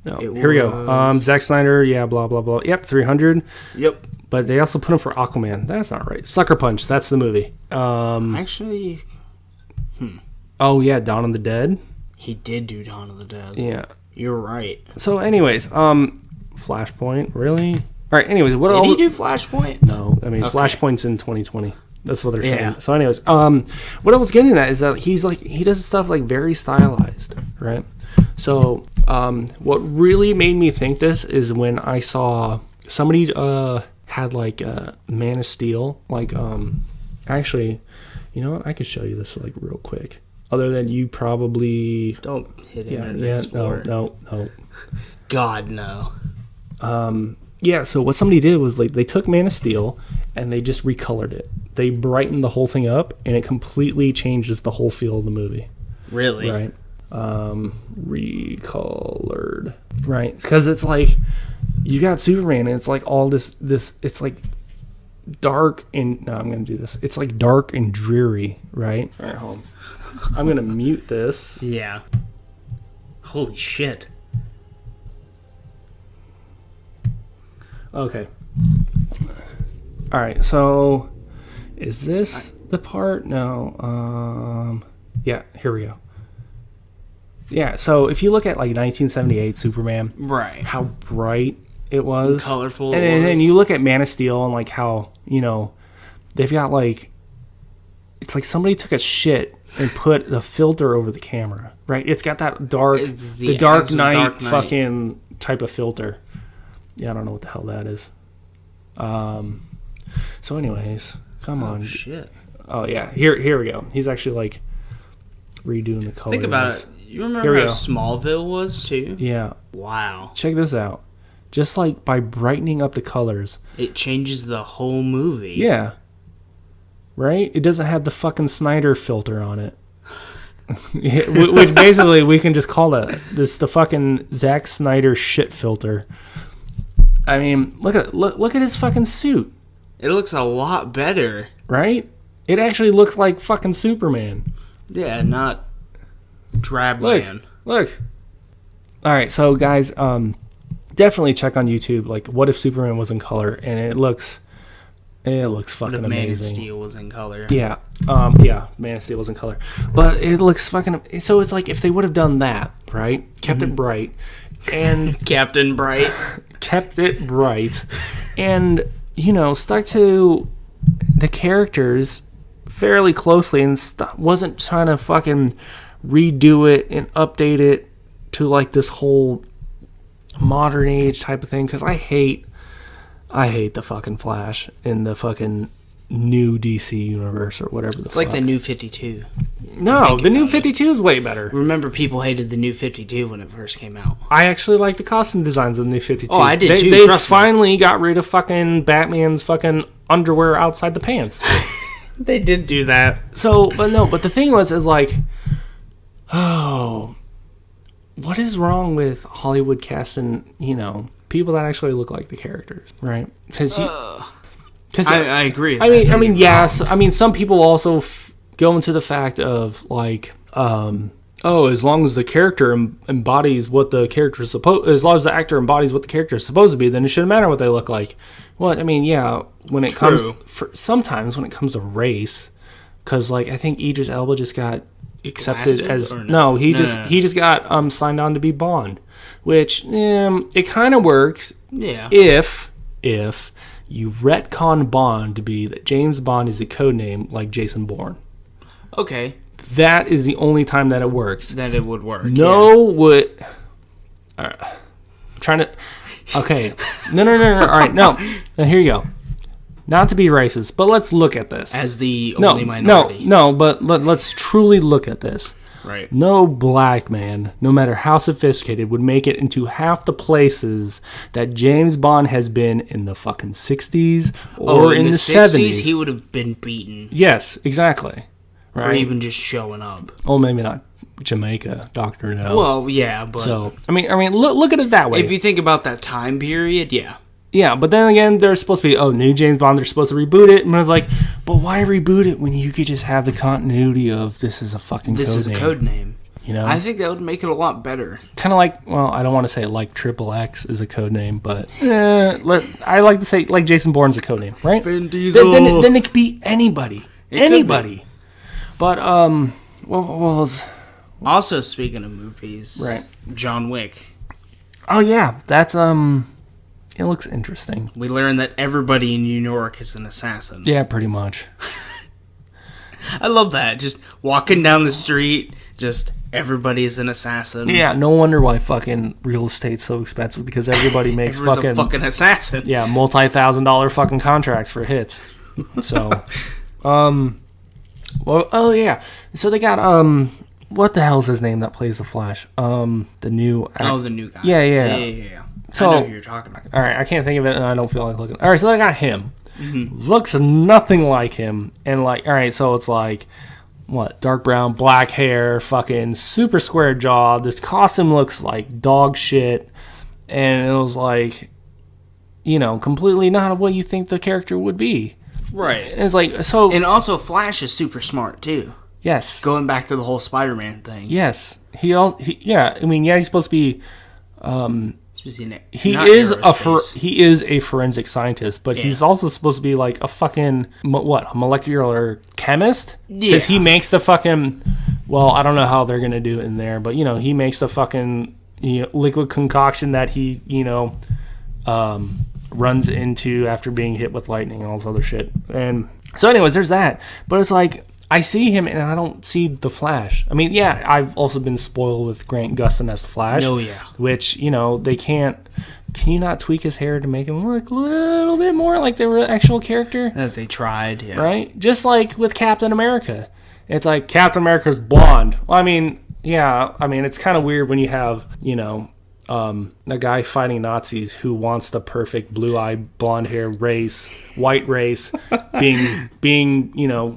S1: No, here we go. Zack Snyder, blah, blah, blah. Yep, 300.
S2: Yep.
S1: But they also put him for Aquaman. That's not right. Sucker Punch, that's the movie.
S2: Actually,
S1: Oh, yeah, Dawn of the Dead.
S2: He did do Dawn of the Dead.
S1: Yeah.
S2: You're right.
S1: So, anyways, Flashpoint, really? All right, anyways.
S2: Did he do Flashpoint?
S1: No, I mean, Flashpoint's in 2020. That's what they're saying. So anyways, what I was getting at is that he does stuff like very stylized, right? So what really made me think this is when I saw somebody had like Man of Steel, like actually, you know what? I could show you this like real quick. Other than you probably
S2: don't hit him.
S1: No.
S2: God no.
S1: Yeah, so what somebody did was like they took Man of Steel and they just recolored it. They brightened the whole thing up and it completely changes the whole feel of the movie.
S2: Really?
S1: Right. Recolored. Right. Because it's like you got Superman and it's like all this it's like dark and no, I'm gonna do this. It's like dark and dreary, right? All right, hold on. I'm gonna mute this.
S2: Yeah. Holy shit.
S1: Okay. All right. So, is this the part? No. Yeah. Here we go. Yeah. So if you look at like 1978 Superman,
S2: right?
S1: How bright it was,
S2: and colorful,
S1: and then you look at Man of Steel and like how they've got like it's like somebody took a shit and put the filter over the camera, right? It's got that dark, the Dark Knight fucking type of filter. Yeah, I don't know what the hell that is. So anyways, come on.
S2: Shit.
S1: Oh yeah, here we go. He's actually like redoing the colors.
S2: Think about it. You remember how Smallville was too?
S1: Yeah.
S2: Wow.
S1: Check this out. Just like by brightening up the colors,
S2: it changes the whole movie.
S1: Yeah. Right? It doesn't have the fucking Snyder filter on it. Which basically we can just call it the fucking Zack Snyder shit filter. I mean, look at his fucking suit.
S2: It looks a lot better.
S1: Right? It actually looks like fucking Superman.
S2: Yeah, not drab man.
S1: Look. All right, so guys, definitely check on YouTube like what if Superman was in color, and it looks It looks fucking amazing.
S2: Man of Steel was in color.
S1: Yeah. Man of Steel was in color. But it looks fucking... So it's like if they would have done that, right? Kept it bright. And...
S2: Captain Bright.
S1: Kept it bright. And, stuck to the characters fairly closely and wasn't trying to fucking redo it and update it to like this whole modern age type of thing. Because I hate the fucking Flash in the fucking new DC universe or whatever.
S2: It's like the New 52.
S1: No, the New 52 is way better.
S2: Remember, people hated the New 52 when it first came out.
S1: I actually like the costume designs of the New 52.
S2: Oh, I did too.
S1: They finally got rid of fucking Batman's fucking underwear outside the pants.
S2: They did do that.
S1: So, but the thing is like, what is wrong with Hollywood casting, people that actually look like the characters, right? Because
S2: I agree.
S1: I mean, yes. I mean, some people also go into the fact of like, as long as the character embodies what the character is supposed, as long as the actor embodies what the character is supposed to be, then it shouldn't matter what they look like. Well, I mean, yeah, when it comes, sometimes when it comes to race, because like I think Idris Elba just got accepted as he just got signed on to be Bond, which it kind of works.
S2: Yeah.
S1: If you retcon Bond to be that James Bond is a code name like Jason Bourne.
S2: Okay.
S1: That is the only time that it works.
S2: That it would work.
S1: I'm trying to. Okay. No. All right. No. Now here you go. Not to be racist, but let's look at this.
S2: As the only minority.
S1: No, but let's truly look at this.
S2: Right.
S1: No black man, no matter how sophisticated, would make it into half the places that James Bond has been in the fucking 60s or in the 70s.
S2: He would have been beaten.
S1: Yes, exactly. Right?
S2: For even just showing up.
S1: Oh, maybe not Jamaica, Dr. No.
S2: Well, yeah, but...
S1: So, I mean, look at it that way.
S2: If you think about that time period, yeah.
S1: Yeah, but then again, they're supposed to be, new James Bond, they're supposed to reboot it. And I was like, but why reboot it when you could just have the continuity of this is a fucking code name?
S2: This is a code name.
S1: You know?
S2: I think that would make it a lot better.
S1: Kind of like, well, I don't want to say like Triple X is a code name, but I like to say like Jason Bourne's a code name, right?
S2: Vin Diesel.
S1: Then it could be anybody. Anybody. But, what was...
S2: Also, speaking of movies,
S1: right?
S2: John Wick.
S1: Oh, yeah. That's, it looks interesting.
S2: We learned that everybody in New York is an assassin.
S1: Yeah, pretty much.
S2: I love that. Just walking down the street, just everybody's an assassin.
S1: Yeah, no wonder why fucking real estate's so expensive, because everybody makes
S2: a fucking assassin.
S1: Yeah, multi-$1,000 fucking contracts for hits. So, well, oh yeah. So they got, what the hell's his name that plays the Flash? The new...
S2: the new guy.
S1: Yeah. So,
S2: I know who you're talking about.
S1: All right, I can't think of it, and I don't feel like looking. All right, so they got him. Mm-hmm. Looks nothing like him, and like, all right, so it's like, what? Dark brown, black hair, fucking super square jaw. This costume looks like dog shit, and it was like, completely not what you think the character would be.
S2: Right.
S1: And it's like, so,
S2: and also Flash is super smart too.
S1: Yes.
S2: Going back to the whole Spider-Man thing.
S1: Yes. He's supposed to be. He is a forensic scientist, but he's also supposed to be like a fucking a molecular chemist? Because he makes the fucking, well, I don't know how they're gonna do it in there, but he makes the fucking liquid concoction that he runs into after being hit with lightning and all this other shit. And so, anyways, there's that. But it's like, I see him and I don't see the Flash. I mean, yeah, I've also been spoiled with Grant Gustin as the Flash.
S2: Oh, yeah.
S1: Which, they can't... Can you not tweak his hair to make him look a little bit more like the actual character?
S2: That they tried, yeah.
S1: Right? Just like with Captain America. It's like Captain America's blonde. Well, I mean, yeah, it's kind of weird when you have, a guy fighting Nazis who wants the perfect blue-eyed, blonde-hair race, white race, being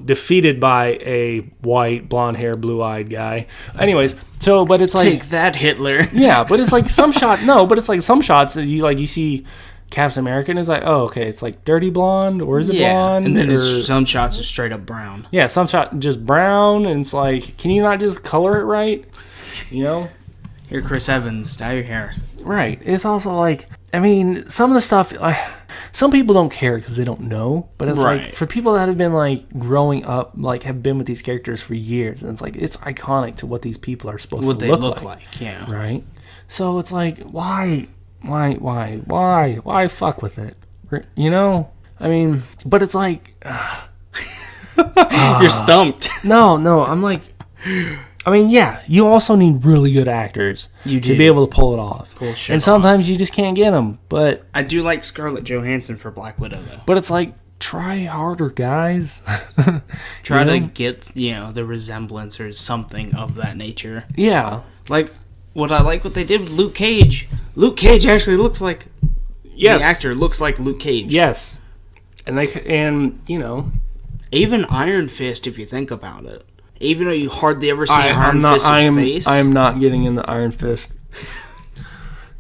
S1: defeated by a white, blonde-hair, blue-eyed guy. Anyways, so, but it's like...
S2: Take that, Hitler.
S1: Yeah, but it's like some shots you see Captain America and it's like, oh, okay, it's like dirty blonde, or is it blonde?
S2: And then some shots are straight up brown.
S1: Yeah, some shots just brown, and it's like, can you not just color it right? You're
S2: Chris Evans, dye your hair.
S1: Right. It's also like, some of the stuff, some people don't care because they don't know, but it's
S2: Right.
S1: like for people that have been like growing up, like have been with these characters for years, and it's like it's iconic to what these people are supposed
S2: What
S1: to
S2: they
S1: look,
S2: look
S1: like,
S2: like, yeah.
S1: right? So it's like why fuck with it, you know? I mean, but it's like
S2: You're stumped.
S1: no, I'm like, I mean, yeah, you also need really good actors
S2: You
S1: to
S2: do.
S1: be able to pull it off.
S2: Pull shit
S1: And sometimes you just can't get them. But
S2: I do like Scarlett Johansson for Black Widow, though.
S1: it's like, try harder, guys.
S2: Try
S1: You
S2: to
S1: know?
S2: get, the resemblance or something of that nature.
S1: Yeah.
S2: Like, what I like what they did with Luke Cage. Luke Cage actually looks like...
S1: Yes.
S2: The actor looks like Luke Cage.
S1: Yes. And
S2: Even Iron Fist, if you think about it. Even though you hardly ever see Iron Fist's face.
S1: I am not getting in the Iron Fist.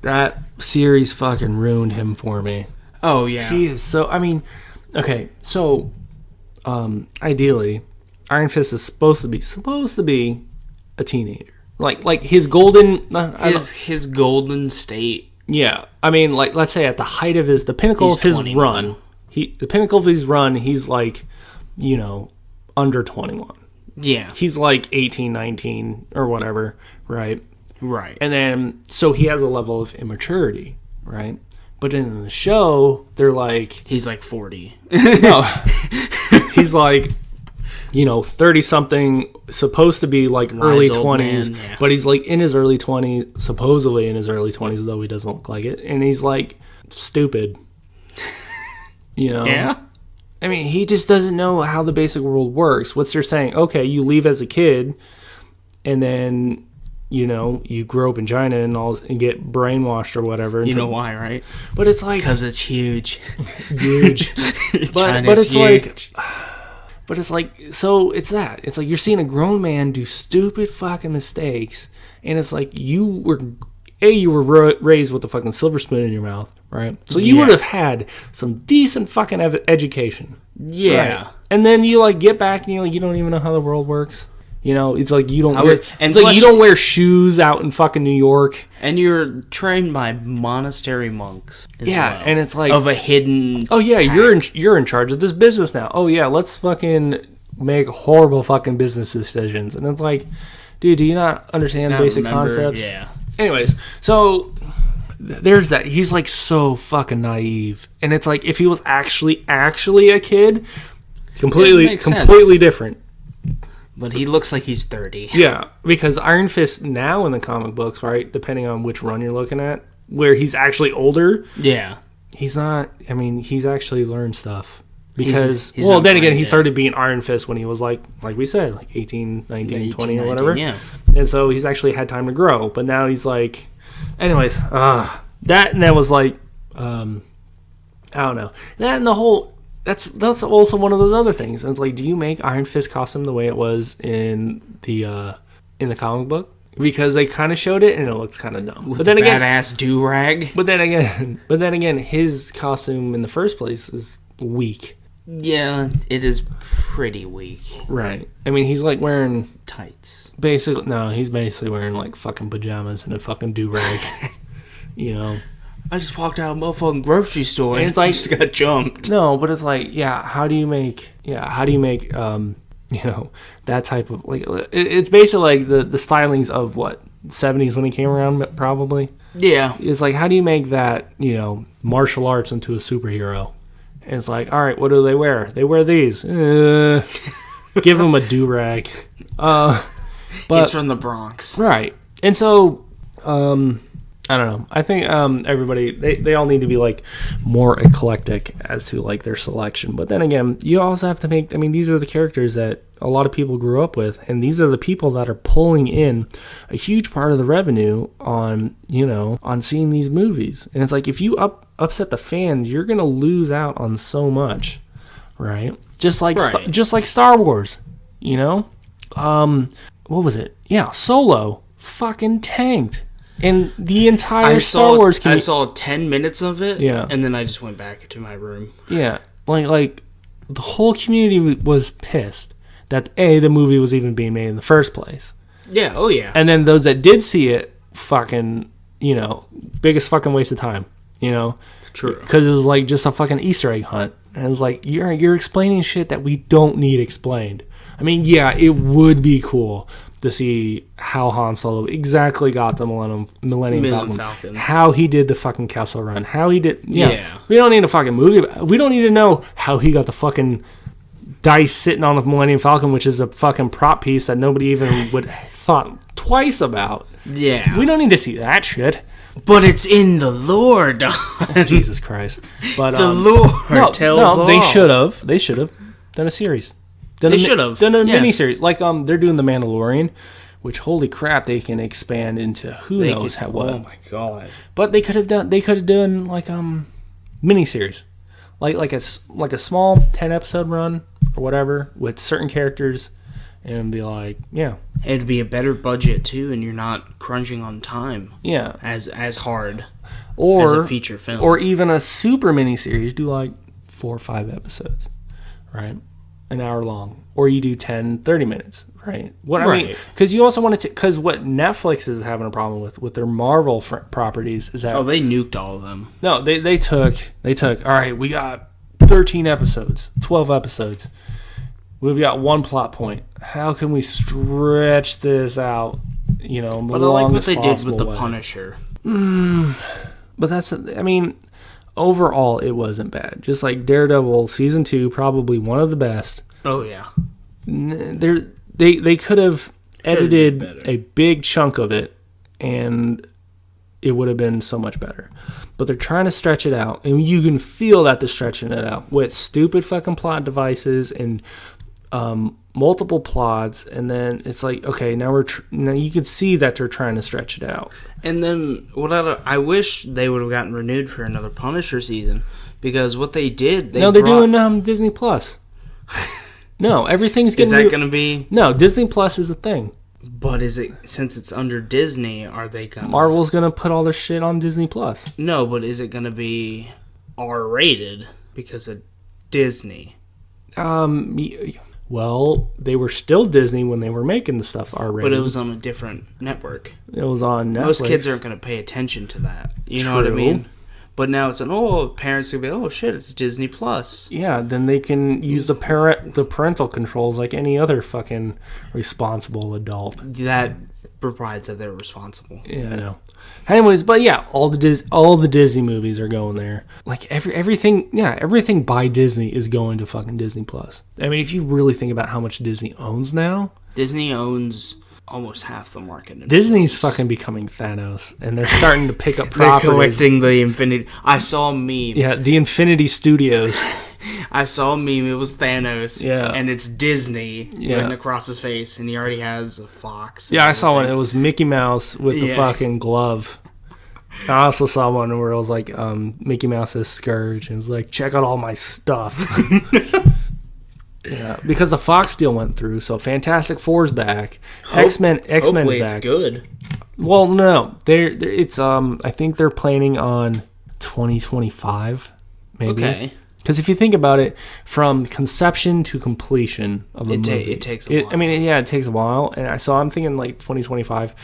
S1: That series fucking ruined him for me.
S2: Oh, yeah.
S1: He is so, I mean, okay, so ideally, Iron Fist is supposed to be a teenager. Like his golden
S2: His golden state.
S1: yeah. I mean, like let's say at the height of the pinnacle
S2: He's
S1: of his
S2: 21.
S1: run. The pinnacle of his run, he's like, under 21.
S2: Yeah.
S1: He's like 18, 19 or whatever, right?
S2: Right.
S1: And then, so he has a level of immaturity, right? But in the show, they're like...
S2: He's like 40.
S1: No. He's like, 30-something, supposed to be like early
S2: old
S1: 20s.
S2: man, yeah.
S1: But he's like in his early 20s, supposedly in his early 20s, though he doesn't look like it. And he's like stupid.
S2: Yeah?
S1: I mean, he just doesn't know how the basic world works. What's they're saying? Okay, you leave as a kid, and then, you grow up in China and get brainwashed or whatever.
S2: You know why, right?
S1: But it's like...
S2: Because it's huge.
S1: Huge. but it's
S2: huge.
S1: But it's like, so it's that. It's like you're seeing a grown man do stupid fucking mistakes, and it's like you were raised with a fucking silver spoon in your mouth, right? So you would have had some decent fucking education.
S2: Yeah.
S1: Right? And then you like get back and you're like, you don't even know how the world works. It's like you don't
S2: and
S1: it's like you don't wear shoes out in fucking New York.
S2: And you're trained by monastery monks. As well,
S1: and it's like
S2: of a hidden.
S1: Oh yeah,
S2: pact.
S1: you're in charge of this business now. Oh yeah, let's fucking make horrible fucking business decisions. And it's like, dude, do you not understand basic concepts?
S2: Yeah.
S1: Anyways, so there's that. He's like so fucking naive, and it's like if he was actually a kid, completely different.
S2: But he looks like he's 30.
S1: Yeah, because Iron Fist now in the comic books, right? Depending on which run you're looking at, where he's actually older.
S2: Yeah.
S1: He's not. I mean, he's actually learned stuff. Because,
S2: he's
S1: then again, he started being Iron Fist when he was like we said, like 18, 19,
S2: 18,
S1: 20 or
S2: 19,
S1: whatever.
S2: Yeah.
S1: And so he's actually had time to grow. But now he's like, anyways, that was like, I don't know. That and the whole, that's also one of those other things. And it's like, do you make Iron Fist costume the way it was in the comic book? Because they kind of showed it and it looks kind of dumb.
S2: With
S1: but then again,
S2: badass do-rag.
S1: But then again, his costume in the first place is weak.
S2: Yeah, it is pretty weak.
S1: Right. I mean, he's like wearing
S2: tights.
S1: He's basically wearing like fucking pajamas and a fucking do-rag.
S2: I just walked out of a motherfucking grocery store and
S1: it's like,
S2: just got jumped.
S1: No, but it's like, how do you make that type of, like, it's basically like the stylings of what, 70s when he came around, probably.
S2: Yeah.
S1: It's like, how do you make that, martial arts into a superhero? And it's like, all right, what do they wear? They wear these. Give him a do-rag. But
S2: he's from the Bronx.
S1: Right. And so, I don't know. I think everybody, they all need to be like more eclectic as to like their selection. But then again, you also have to make, I mean, these are the characters that a lot of people grew up with, and these are the people that are pulling in a huge part of the revenue on, on seeing these movies. And it's like, if you upset the fans, you're going to lose out on so much, right? Just like Star Wars, what was it? Yeah, Solo fucking tanked. And the entire Star Wars community.
S2: I saw 10 minutes of it,
S1: yeah,
S2: and then I just went back to my room.
S1: Yeah, like the whole community was pissed that the movie was even being made in the first place.
S2: Yeah, oh yeah.
S1: And then those that did see it, fucking, biggest fucking waste of time,
S2: True.
S1: Because it was like just a fucking Easter egg hunt. And it was like, you're explaining shit that we don't need explained. I mean, yeah, it would be cool to see how Han Solo exactly got the Millennium Falcon. How he did the fucking Kessel Run. How he did... Yeah. We don't need a fucking movie. We don't need to know how he got the fucking dice sitting on the Millennium Falcon, which is a fucking prop piece that nobody even would thought twice about.
S2: Yeah.
S1: We don't need to see that shit.
S2: But it's in the lore, Don.
S1: Jesus Christ. But
S2: the lore tells all.
S1: They should have done a series.
S2: They should have
S1: done a miniseries. Like they're doing The Mandalorian, which holy crap, they can expand into who knows what.
S2: Oh my god.
S1: But they could have done like miniseries. Like a small 10 episode run or whatever with certain characters, and be like, yeah.
S2: It'd be a better budget too, and you're not crunching on time.
S1: Yeah.
S2: As hard
S1: as
S2: a feature film.
S1: Or even a super miniseries, do like 4 or 5 episodes, right? An hour long. Or you do 10, 30 minutes, right? I mean, because you also want to... Because what Netflix is having a problem with their Marvel properties is that...
S2: Oh, they nuked all of them.
S1: No, they took... All right, we got 13 episodes, 12 episodes. We've got one plot point. How can we stretch this out? You know,
S2: but I like what they did with the Punisher.
S1: But that's... I mean... Overall, it wasn't bad. Just like Daredevil season 2, probably one of the best.
S2: Oh yeah,
S1: they could have edited a big chunk of it, and it would have been so much better. But they're trying to stretch it out, and you can feel that they're stretching it out with stupid fucking plot devices and multiple plots, and then it's like, okay, now now you can see that they're trying to stretch it out.
S2: And then I wish they would have gotten renewed for another Punisher season, because what they did, they're
S1: doing Disney Plus. No, everything's getting...
S2: Is that going to be...
S1: No, Disney Plus is a thing.
S2: But since it's under Disney, are they going to...
S1: Marvel's going to put all their shit on Disney Plus.
S2: No, but is it going to be R-rated because of Disney?
S1: Well, they were still Disney when they were making the stuff R-rated.
S2: But it was on a different network.
S1: It was on Netflix.
S2: Most kids aren't going to pay attention to that. You know what I mean? But now it's parents will be, oh shit, it's Disney Plus.
S1: Yeah, then they can use the parental controls like any other fucking responsible adult.
S2: That provides that they're responsible.
S1: Yeah, I know. Anyways, but yeah, all the Disney movies are going there. Like everything by Disney is going to fucking Disney Plus. I mean, if you really think about how much Disney owns now,
S2: Disney owns almost half the market.
S1: Disney's fucking becoming Thanos, and they're starting to pick up properties.
S2: They're collecting the Infinity. I saw a meme.
S1: Yeah, the Infinity Studios.
S2: I saw a meme. It was Thanos.
S1: Yeah,
S2: and it's Disney written across his face, and he already has a fox.
S1: Yeah, I saw one. It was Mickey Mouse with the fucking glove. I also saw one where it was like Mickey Mouse's Scourge, and it was like, check out all my stuff. Yeah, because the Fox deal went through, so Fantastic Four's back. X-Men's
S2: hopefully
S1: back.
S2: It's good.
S1: Well, no, it's I think they're planning on 2025, maybe. Okay. Because if you think about it, from conception to completion of a movie,
S2: it takes a while.
S1: I mean, it takes a while, and I'm thinking like 2025,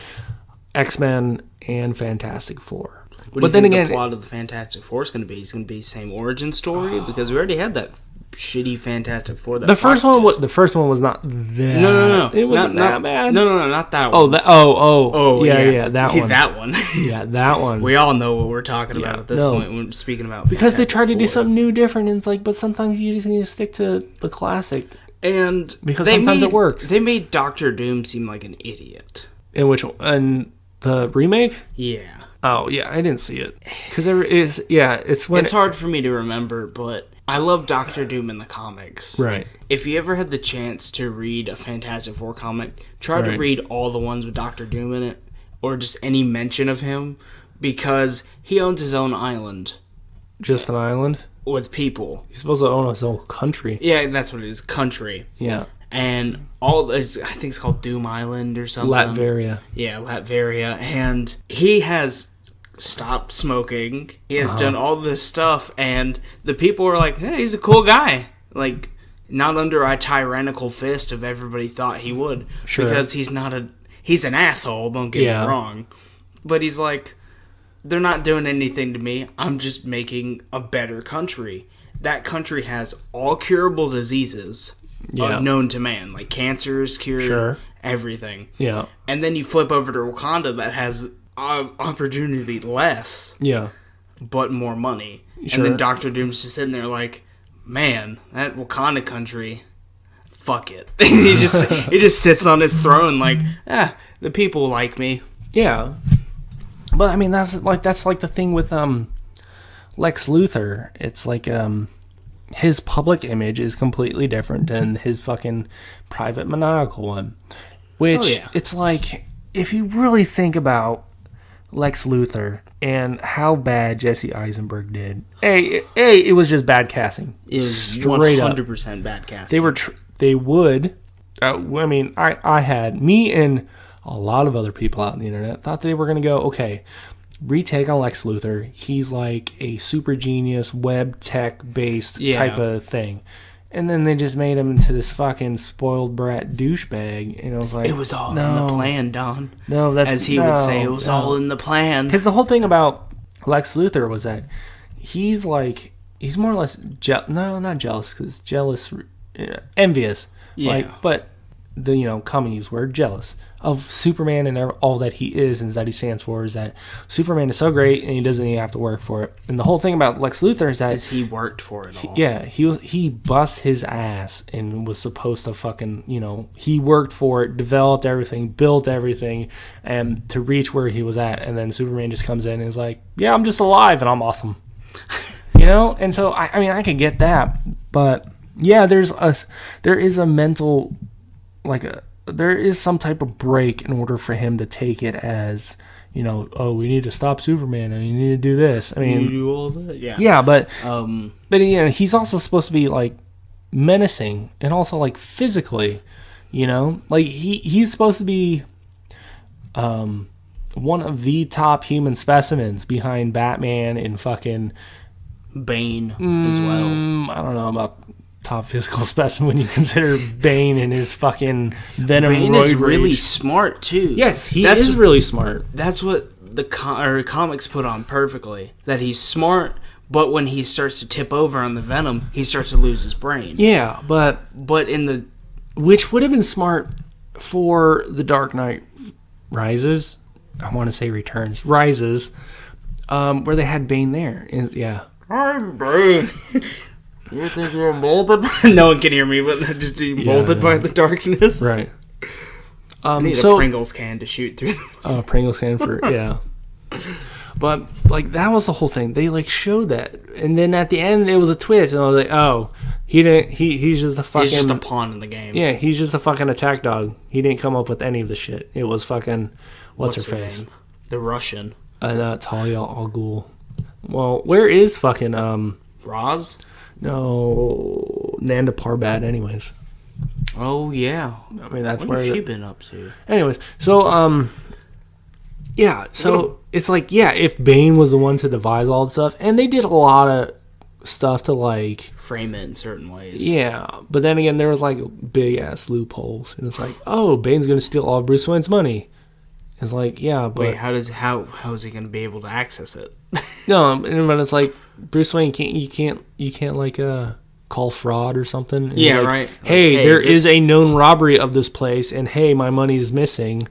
S1: X-Men and Fantastic Four.
S2: What do you think the plot of the Fantastic Four is going to be? It's going to be the same origin story, because we already had that shitty Fantastic Four.
S1: The first one was not that.
S2: No.
S1: It wasn't that bad.
S2: No, not that
S1: one.
S2: Yeah,
S1: that one.
S2: That one.
S1: Yeah, that one.
S2: We all know what we're talking about at this point when speaking about
S1: because Fantastic they tried to do something new, different, and it's like, but sometimes you just need to stick to the classic.
S2: And
S1: because sometimes it works.
S2: They made Doctor Doom seem like an idiot.
S1: In the remake?
S2: Yeah.
S1: Oh yeah, I didn't see it because it's
S2: hard for me to remember, but I love Doctor Doom in the comics.
S1: Right.
S2: If you ever had the chance to read a Fantastic Four comic, try to read all the ones with Doctor Doom in it, or just any mention of him, because he owns his own island.
S1: Just an island?
S2: With people.
S1: He's supposed to own his own country.
S2: Yeah, that's what it is, country.
S1: Yeah.
S2: And I think it's called Doom Island or something.
S1: Latveria.
S2: Yeah, Latveria. And he has stopped smoking. He has done all this stuff, and the people are like, hey, he's a cool guy. Like, not under a tyrannical fist of everybody thought he would. Sure. Because he's an asshole, don't get me wrong. But he's like, they're not doing anything to me. I'm just making a better country. That country has all curable diseases known to man. Like cancer is cured, everything.
S1: Yeah.
S2: And then you flip over to Wakanda that has opportunity less.
S1: Yeah.
S2: But more money.
S1: Sure.
S2: And then Dr. Doom's just sitting there like, man, that Wakanda country, fuck it. he just sits on his throne like, the people like me.
S1: Yeah. But I mean that's like the thing with Lex Luthor. It's like his public image is completely different than his fucking private maniacal one. Which it's like if you really think about Lex Luthor and how bad Jesse Eisenberg did. It was just bad casting.
S2: It was
S1: straight
S2: 100% bad casting.
S1: I had me and a lot of other people out on the internet thought they were going to go, okay, retake on Lex Luthor. He's like a super genius web tech based type of thing. And then they just made him into this fucking spoiled brat douchebag. And I was like,
S2: it was all in the plan, Don.
S1: No, that's...
S2: As he would say, it was all in the plan.
S1: Because the whole thing about Lex Luthor was that he's like... He's more or less... not jealous, because jealous... envious.
S2: Yeah.
S1: Like, but the, common use word, jealous. Of Superman and all that he is and that he stands for is that Superman is so great and he doesn't even have to work for it. And the whole thing about Lex Luthor is that
S2: he worked for it all.
S1: He bust his ass and was supposed to fucking, he worked for it, developed everything, built everything, and to reach where he was at. And then Superman just comes in and is like, yeah, I'm just alive and I'm awesome. And so I can get that, but yeah, there is a mental, there is some type of break in order for him to take it as, we need to stop Superman and you need to do this. I mean,
S2: you do all that,
S1: yeah, but he's also supposed to be like menacing and also like physically, like he's supposed to be one of the top human specimens behind Batman and fucking
S2: Bane as well.
S1: I don't know about top physical specimen when you consider Bane and his fucking venom.
S2: Bane is really smart too.
S1: Yes, he is really smart.
S2: That's what the comics put on perfectly. That he's smart, but when he starts to tip over on the venom, he starts to lose his brain.
S1: Yeah, but which would have been smart for the Dark Knight Rises. I want to say Returns. Rises, where they had Bane there.
S2: I'm Bane. You think you're molded? No one can hear me, but just molded by the darkness.
S1: Right.
S2: I need a Pringles can to shoot through.
S1: Oh, Pringles can for But that was the whole thing. They showed that, and then at the end it was a twist, and I was like, oh, he didn't. He's just a fucking.
S2: He's just a pawn in the game.
S1: Yeah, he's just a fucking attack dog. He didn't come up with any of the shit. It was fucking what's her face?
S2: Name? The Russian.
S1: Talia al Ghul. Well, where is fucking
S2: Roz?
S1: No, Nanda Parbat. Anyways.
S2: Oh yeah.
S1: I mean that's
S2: what has she been up to?
S1: Anyways, so so it's like if Bane was the one to devise all the stuff, and they did a lot of stuff to
S2: frame it in certain ways.
S1: Yeah, but then again, there was big ass loopholes, and it's like, oh, Bane's gonna steal all of Bruce Wayne's money. It's like, yeah, but
S2: wait, how is he gonna be able to access it?
S1: No, but it's like Bruce Wayne can't call fraud or something. And
S2: yeah, right.
S1: Hey, there is a known robbery of this place, and hey, my money's missing.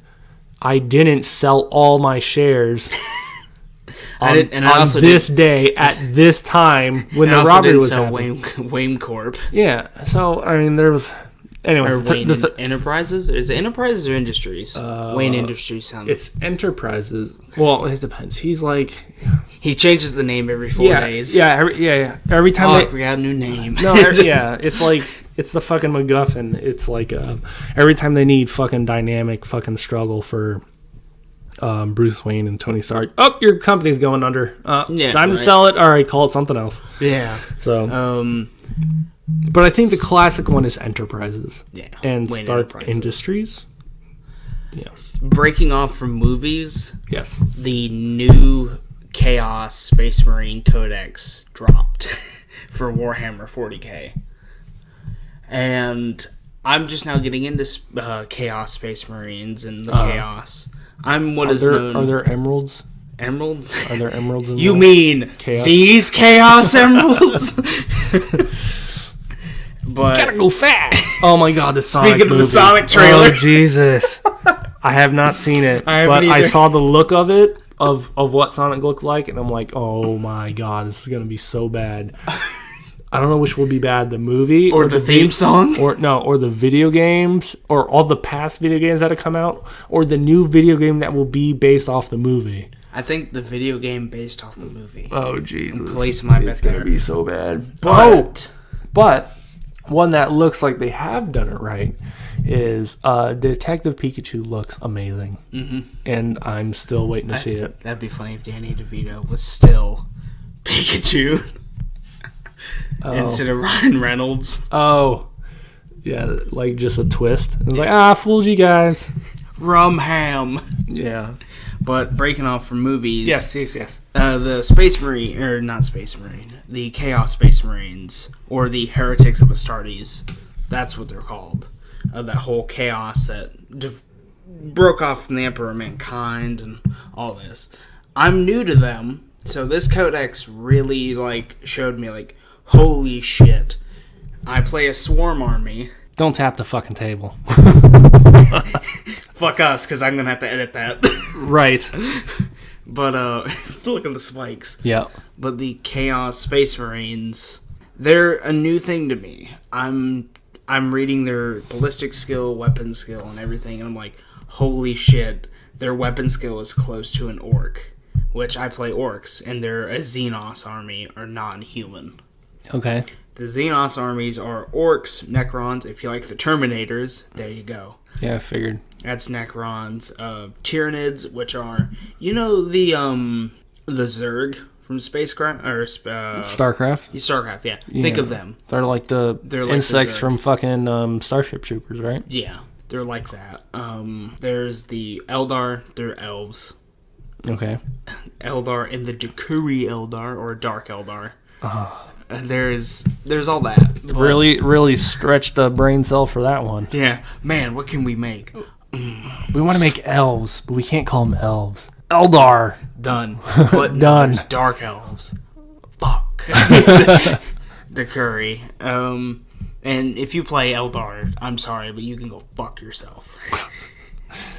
S1: I didn't sell all my shares on this day at this time when the robbery was happening.
S2: Wayne Corp.
S1: Yeah, so I mean, there was. Anyway,
S2: Wayne Enterprises? Is it Enterprises or Industries? Wayne Industries sounds.
S1: It's Enterprises. Well, it depends. He's
S2: he changes the name every 4 days.
S1: Yeah, every time
S2: we got a new name.
S1: No, it's it's the fucking MacGuffin. It's every time they need fucking dynamic fucking struggle for Bruce Wayne and Tony Stark. Oh, your company's going under. Time to sell it. All right, call it something else.
S2: Yeah.
S1: So. But I think the classic one is Enterprises.
S2: Yeah.
S1: And Wayne Stark Industries. Yes.
S2: Breaking off from movies.
S1: Yes.
S2: The new Chaos Space Marine Codex dropped for Warhammer 40k. And I'm just now getting into Chaos Space Marines and the Chaos. I'm what is known...
S1: Are there emeralds?
S2: Emeralds?
S1: Are there emeralds in
S2: You
S1: there?
S2: mean
S1: Chaos?
S2: these Chaos Emeralds? But
S1: Gotta go fast. Oh my god, the Sonic
S2: speaking of
S1: movie.
S2: the Sonic trailer.
S1: Oh Jesus. I have not seen it,
S2: I haven't
S1: but I
S2: either.
S1: saw the look of it, of what Sonic looks like, and I'm like, oh my god, this is gonna be so bad. I don't know which will be bad, the movie
S2: or the theme song?
S1: or the video games, or all the past video games that have come out, or the new video game that will be based off the movie.
S2: I think the video game based off the movie.
S1: Oh Jesus.
S2: Place my bet
S1: It's gonna
S2: there.
S1: be so bad.
S2: But
S1: One that looks like they have done it right is Detective Pikachu looks amazing. Mm-hmm. And I'm still waiting to see it.
S2: That'd be funny if Danny DeVito was still Pikachu instead of Ryan Reynolds.
S1: Oh. Yeah, like just a twist. It's like, fooled you guys.
S2: Rum ham.
S1: Yeah.
S2: But breaking off from movies.
S1: Yes.
S2: The Space Marine, or not Space Marine, the Chaos Space Marines, or the Heretics of Astartes. That's what they're called. That whole chaos that broke off from the Emperor of Mankind and all this. I'm new to them, so this codex really showed me holy shit. I play a swarm army.
S1: Don't tap the fucking table.
S2: Fuck us, because I'm gonna have to edit that.
S1: Right.
S2: But look at the spikes.
S1: Yeah.
S2: But the Chaos Space Marines, they're a new thing to me. I'm reading their ballistic skill, weapon skill, and everything, and I'm like, holy shit, their weapon skill is close to an orc, which I play orcs, and they're a Xenos army, or non-human.
S1: Okay.
S2: The Xenos armies are orcs, Necrons. If you like the Terminators, there you go.
S1: Yeah, I figured.
S2: That's Necrons. Tyranids, which are, the Zerg from Spacecraft or
S1: StarCraft?
S2: StarCraft, yeah. Think of them.
S1: They're like the
S2: They're like
S1: insects
S2: the Zerg.
S1: from fucking Starship Troopers, right?
S2: Yeah, they're like that. There's the Eldar. They're elves.
S1: Okay.
S2: Eldar and the Dakuri Eldar or Dark Eldar. There's all that. But,
S1: Really stretched the brain cell for that one.
S2: Yeah, man. What can we make?
S1: We want to make elves, but we can't call them elves. Eldar.
S2: Done. But no,
S1: Done.
S2: there's dark elves. Fuck. Dakuri. And if you play Eldar, I'm sorry, but you can go fuck yourself.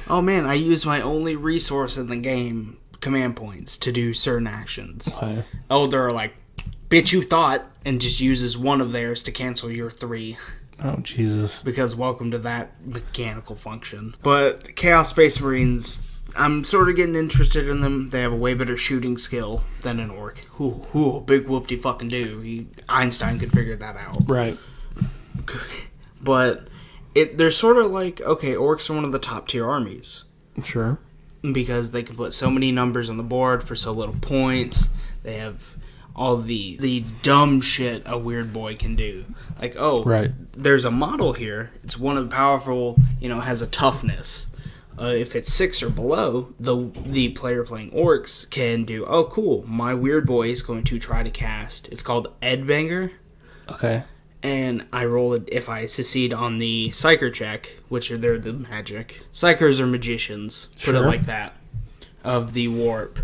S2: Oh man, I use my only resource in the game, command points, to do certain actions.
S1: Okay.
S2: Eldar are like, bitch, you thought, and just uses one of theirs to cancel your 3.
S1: Oh, Jesus.
S2: Because welcome to that mechanical function. But Chaos Space Marines, I'm sort of getting interested in them. They have a way better shooting skill than an orc. Ooh, big whoop-de-fucking-do. Einstein could figure that out.
S1: Right.
S2: But they're sort of like, okay, orcs are one of the top tier armies.
S1: Sure.
S2: Because they can put so many numbers on the board for so little points. They have all the dumb shit a weird boy can do. Like,
S1: right.
S2: There's a model here. It's one of the powerful, has a toughness. If it's 6 or below, the player playing orcs can do, oh, cool, my weird boy is going to try to cast. It's called Edbanger.
S1: Okay.
S2: And I roll it if I succeed on the Psyker check, which they're the magic. Psychers are magicians, put it
S1: Sure.
S2: like that, of the warp.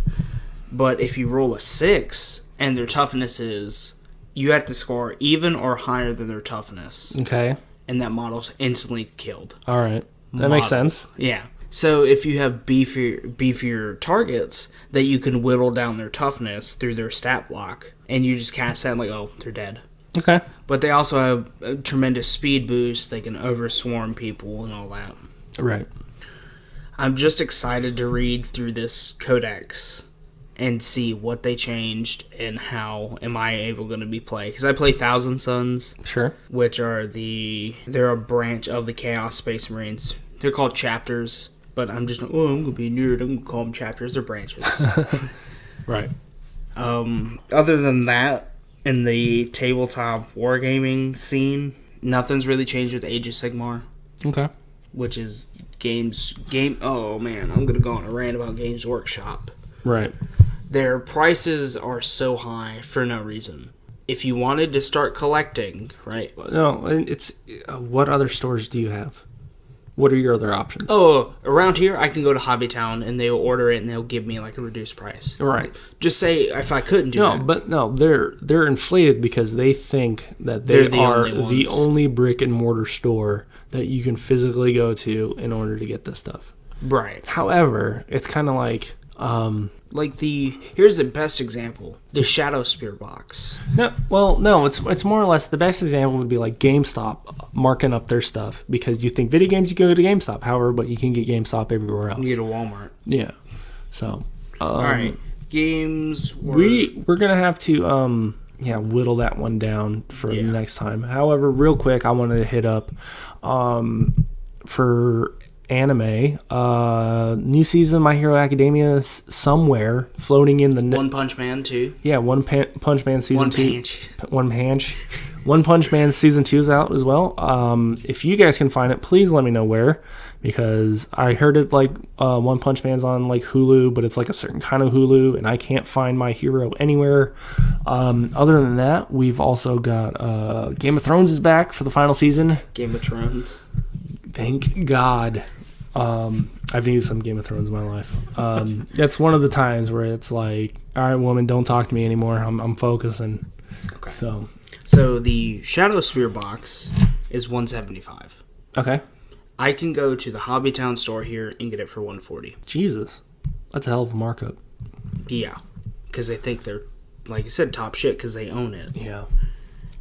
S2: But if you roll a 6, and their toughness is, you have to score even or higher than their toughness.
S1: Okay.
S2: And that model's instantly killed.
S1: All right. That makes sense.
S2: Yeah. So if you have beefier targets, that you can whittle down their toughness through their stat block, and you just cast that and they're dead.
S1: Okay.
S2: But they also have a tremendous speed boost. They can overswarm people and all that.
S1: Right.
S2: I'm just excited to read through this codex and see what they changed and how am I able going to be played. Because I play Thousand Suns,
S1: Sure.
S2: which are they're a branch of the Chaos Space Marines. They're called chapters, but I'm just, I'm going to be a nerd. I'm going to call them chapters. They're branches.
S1: Right.
S2: Other than that, in the tabletop wargaming scene, nothing's really changed with Age of Sigmar,
S1: Okay.
S2: which is oh man, I'm going to go on a rant about Games Workshop.
S1: Right.
S2: Their prices are so high for no reason. If you wanted to start collecting, right?
S1: No, it's what other stores do you have? What are your other options?
S2: Oh, around here, I can go to Hobbytown and they'll order it and they'll give me like a reduced price.
S1: Right.
S2: Just say if I couldn't do that.
S1: But they're inflated because they think that they are the only brick and mortar store that you can physically go to in order to get this stuff.
S2: Right.
S1: However, it's kind of like
S2: here's the best example, the Shadow Spear box.
S1: No, it's more or less the best example would be like GameStop marking up their stuff because you think video games you go to GameStop, however, but you can get GameStop everywhere else.
S2: You get a Walmart.
S1: Yeah. So
S2: all right, games.
S1: We're gonna have to whittle that one down for the next time. However, real quick, I wanted to hit up for anime, new season My Hero Academia is somewhere floating in the
S2: One Punch Man 2.
S1: Yeah, Punch Man season 2. One Punch Man season 2 is out as well. If you guys can find it, please let me know where, because I heard it like One Punch Man's on like Hulu, but it's like a certain kind of Hulu, and I can't find My Hero anywhere. Other than that, we've also got Game of Thrones is back for the final season.
S2: Game of Thrones.
S1: Thank God. I've needed some Game of Thrones in my life. That's one of the times where it's like, all right, woman, don't talk to me anymore. I'm focusing.
S2: Okay.
S1: So
S2: the Shadow Spear box is $175.
S1: Okay.
S2: I can go to the Hobbytown store here and get it for $140.
S1: Jesus, that's a hell of a markup.
S2: Yeah, because they think they're, like you said, top shit because they own it.
S1: Yeah.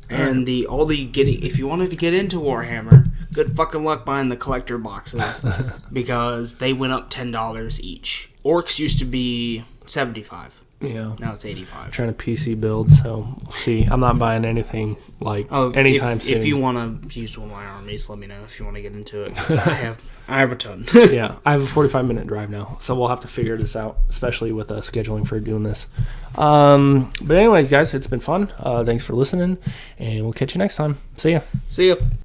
S2: And if you wanted to get into Warhammer, good fucking luck buying the collector boxes because they went up $10 each. Orcs used to be $75.
S1: Yeah.
S2: Now it's $85.
S1: Trying to PC build, so we'll see. I'm not buying anything anytime soon.
S2: If you want to use one of my armies, let me know if you want to get into it. I have a ton.
S1: Yeah, I have a 45-minute drive now, so we'll have to figure this out, especially with scheduling for doing this. But anyways, guys, it's been fun. Thanks for listening, and we'll catch you next time. See ya.
S2: See ya.